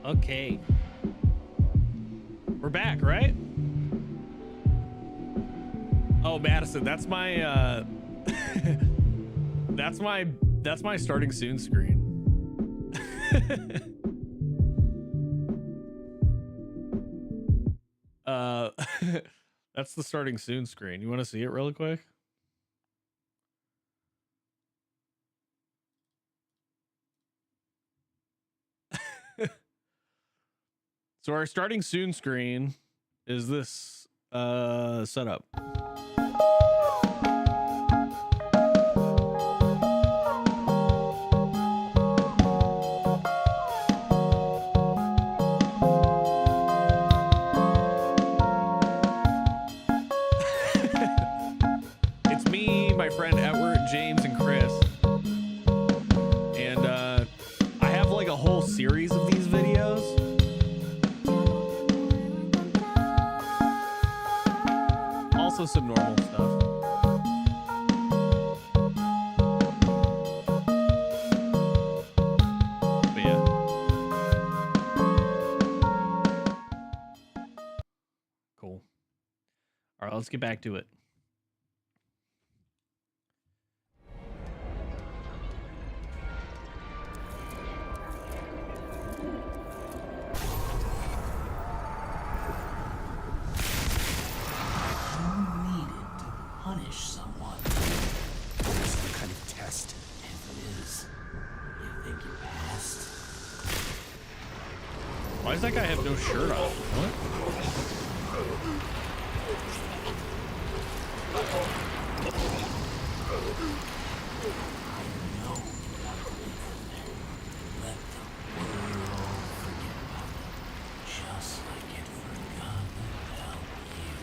Okay. We're back, right? Oh, Madison, that's my that's my starting soon screen. That's the starting soon screen. You want to see it really quick? So our starting soon screen is this setup. It's me, my friend Edward, James, and Chris. And I have like a whole series of these videos. Also some normal stuff. But yeah. Cool. All right, let's get back to it. Punish someone. Some kind of test. If it is, you think you passed? Why does that guy have no shirt on? What? Let the world forget about it, just like it forgot about you.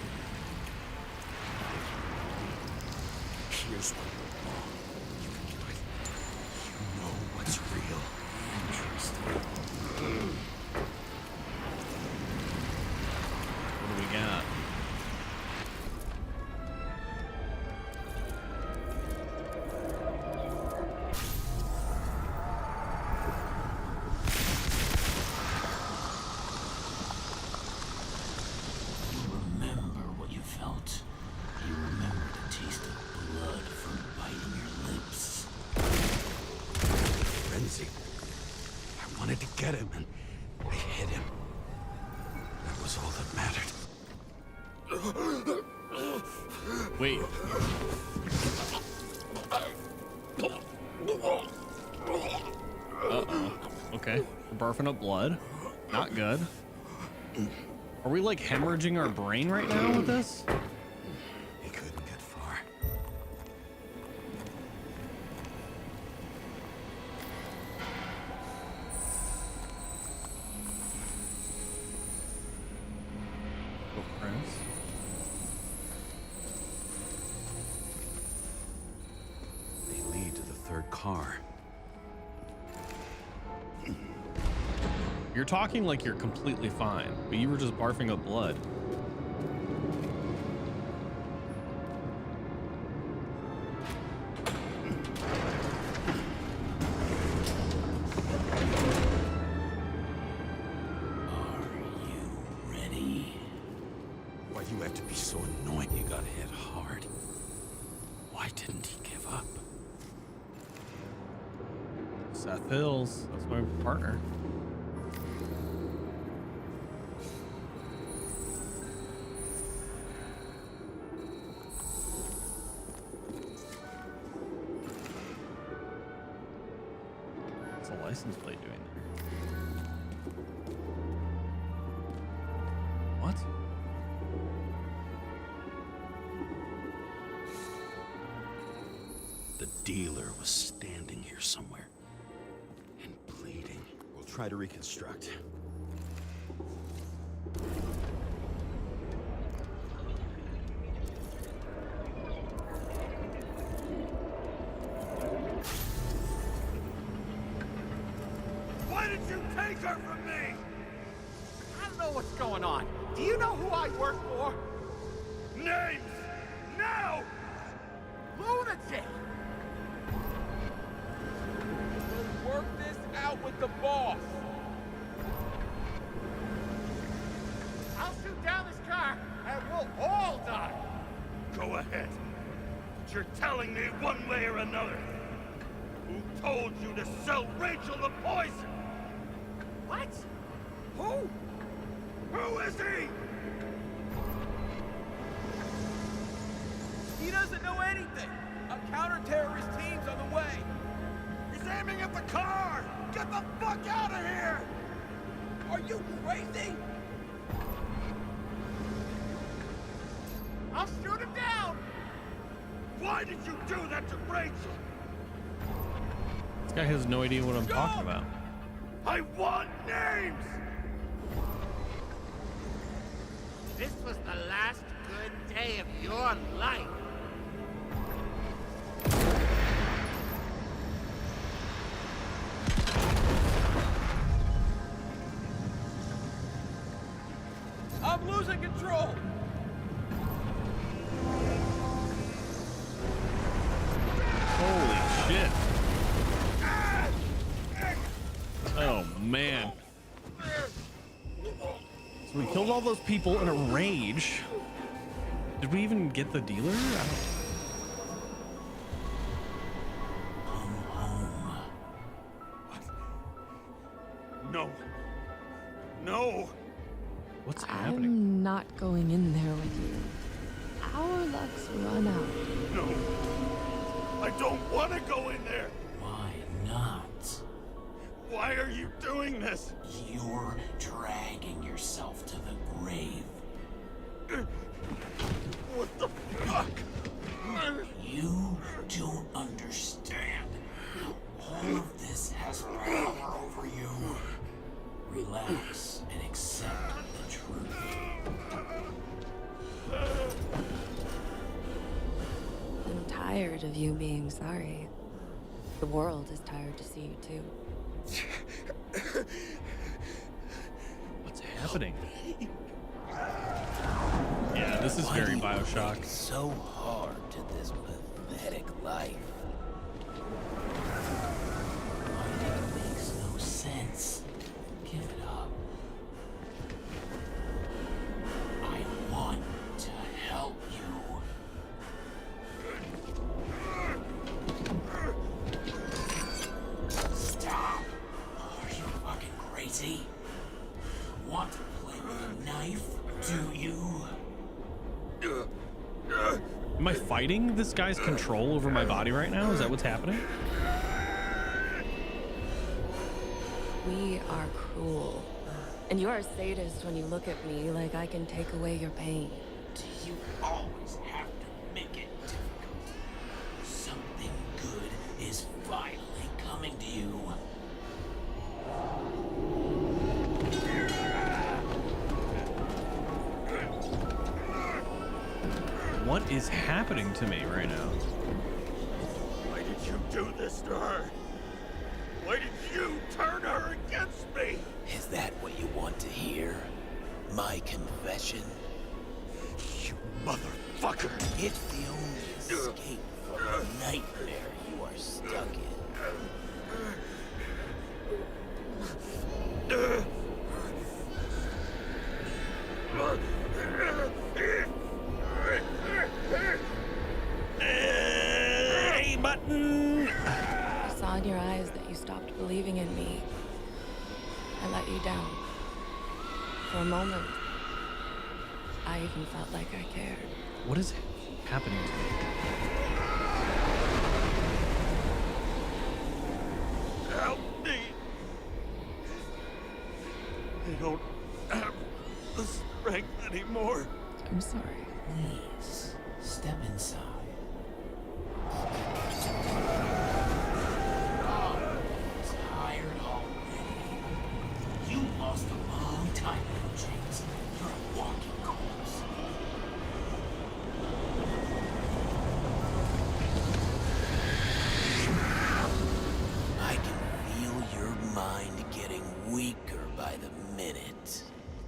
Here's what went wrong. You can do it. You know what's real. Interesting. What do we got? You remember what you felt. You remember the taste of blood from biting your lips. Frenzy. I wanted to get him, and I hit him. That was all that mattered. Wait. Uh-oh. Okay. We're barfing up blood. Not good. Are we like hemorrhaging our brain right now with this? He couldn't get far. Footprints. They lead to the third car. You're talking like you're completely fine, but you were just barfing up blood. Are you ready? Why do you have to be so annoying? You got hit hard. Why didn't he give up? Seth Hills, that's my partner. What's the license plate doing there? What? The dealer was standing here somewhere and bleeding. We'll try to reconstruct. Why did you take her from me? I don't know what's going on. Do you know who I work for? Names! Now! Lunatic! We'll work this out with the boss. shoot down this car, and we'll all die. Go ahead. But you're telling me one way or another. Who told you to sell Rachel the poison? What? Who? Who is he? He doesn't know anything. A counter-terrorist team's on the way. He's aiming at the car! Get the fuck out of here! Are you crazy? I'll shoot him down. Why did you do that to Rachel? This guy has no idea what I'm talking about. I want names! This was the last good day of your life. I'm losing control. Holy shit. Oh man. So we killed all those people in a rage. Did we even get the dealer? Come home. No. No! What's happening? I'm not going in there with you. Our luck's run out. No! I don't want to go in there! Why not? Why are you doing this? You're dragging yourself to the grave. What the fuck? You don't understand how all of this has power over you. Relax and accept the truth. I'm tired of you being sorry. The world is tired to see you too. What's happening? Yeah, this is very Bioshock. So hard to this pathetic life. It makes no sense. Give it up. I want to help you. Stop! Are you fucking crazy? Want to play with a knife, do you? Am I fighting this guy's control over my body right now? Is that what's happening? We are cruel. And you are a sadist when you look at me like I can take away your pain. Do you always have to make it difficult? Something good is finally coming to you. What is happening to me right now? Why did you do this to her? Why did you turn her against me? Is that what you want to hear? My confession? You motherfucker! It's the only escape from the nightmare you are stuck in. Hey, button! I saw in your eyes that you stopped believing in me. I let you down. For a moment, I even felt like I cared. What is happening to me? Help me! I don't have the strength anymore. I'm sorry. Please, step inside. Tired already? You lost a long time ago, James. You're a walking corpse. I can feel your mind getting weaker by the minute.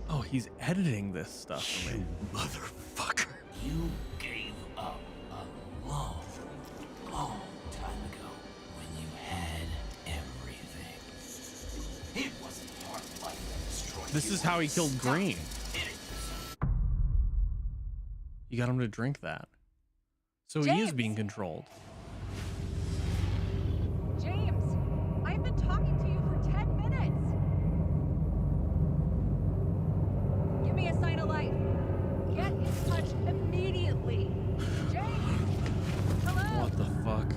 Oh, he's editing this stuff for me. Motherfucker. You gave up a long, long time ago when you had everything. It wasn't your life that destroyed This you. is how he killed Stop Green. admitting yourself You got him to drink that. So he is being controlled. James, I've been talking to you for 10 minutes. Give me a sign of life. Get in touch immediately. James, hello? What the fuck?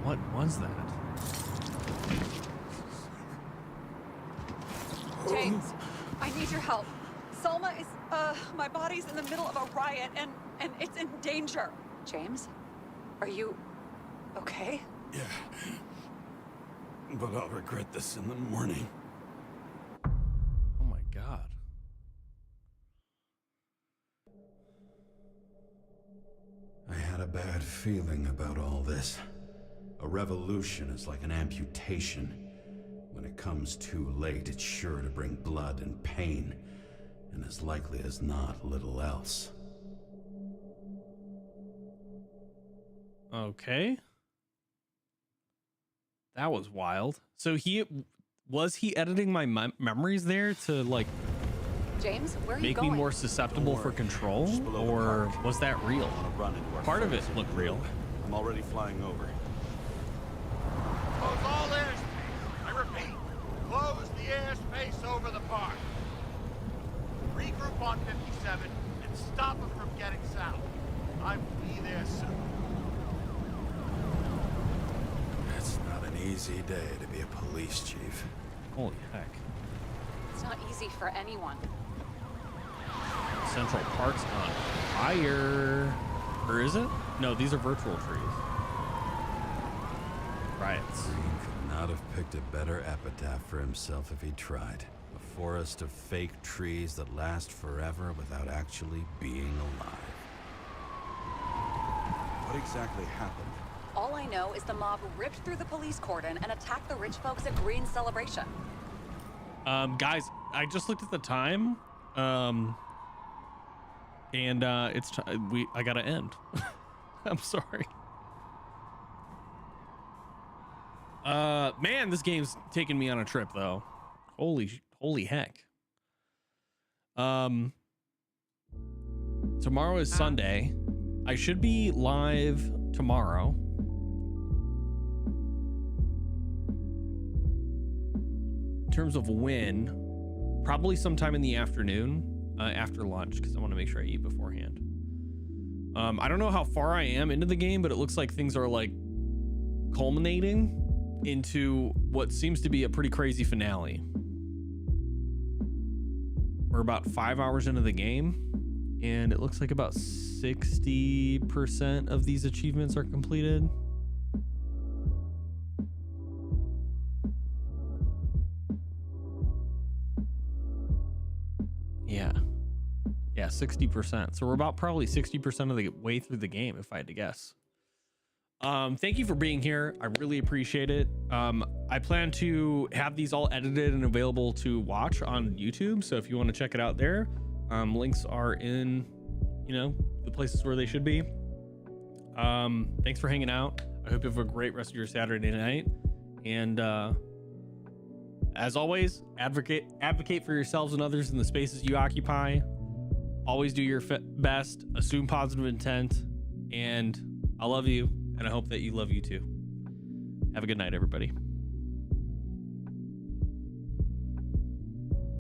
What was that? James, I need your help. Selma is, my body's in the middle of a riot and it's in danger. James? Are you okay? Yeah. But I'll regret this in the morning. Oh my god. I had a bad feeling about all this. A revolution is like an amputation. When it comes too late, it's sure to bring blood and pain, and as likely as not, little else. Okay. That was wild. So was he editing my memories there to like James, where are you make going? me more susceptible for control, or was that real? Part of it looked real. I'm already flying over. Close all airspace. I repeat, close the airspace over the park. Regroup on 57 and stop them from getting south. I will be there soon. It's not an easy day to be a police chief. Holy heck. It's not easy for anyone. Central Park's on fire. Or is it? No, these are virtual trees. Riots. Green could not have picked a better epitaph for himself if he tried. A forest of fake trees that last forever without actually being alive. What exactly happened? All I know is the mob ripped through the police cordon and attacked the rich folks at Green's celebration. Guys, I just looked at the time. And I gotta end. I'm sorry. Man, this game's taking me on a trip though. Holy heck. Tomorrow is Sunday. I should be live tomorrow. In terms of when, probably sometime in the afternoon. After lunch, because I want to make sure I eat beforehand. I don't know how far I am into the game, but it looks like things are like culminating into what seems to be a pretty crazy finale. We're about 5 hours into the game, and it looks like about 60% of these achievements are completed. Yeah, 60%. So we're about probably 60% of the way through the game, if I had to guess. Thank you for being here. I really appreciate it. I plan to have these all edited and available to watch on YouTube. So if you want to check it out there, links are in, the places where they should be. Thanks for hanging out. I hope you have a great rest of your Saturday night. And as always, advocate for yourselves and others in the spaces you occupy. Always do your best, assume positive intent, and I love you, and I hope that you love you too. Have a good night, everybody.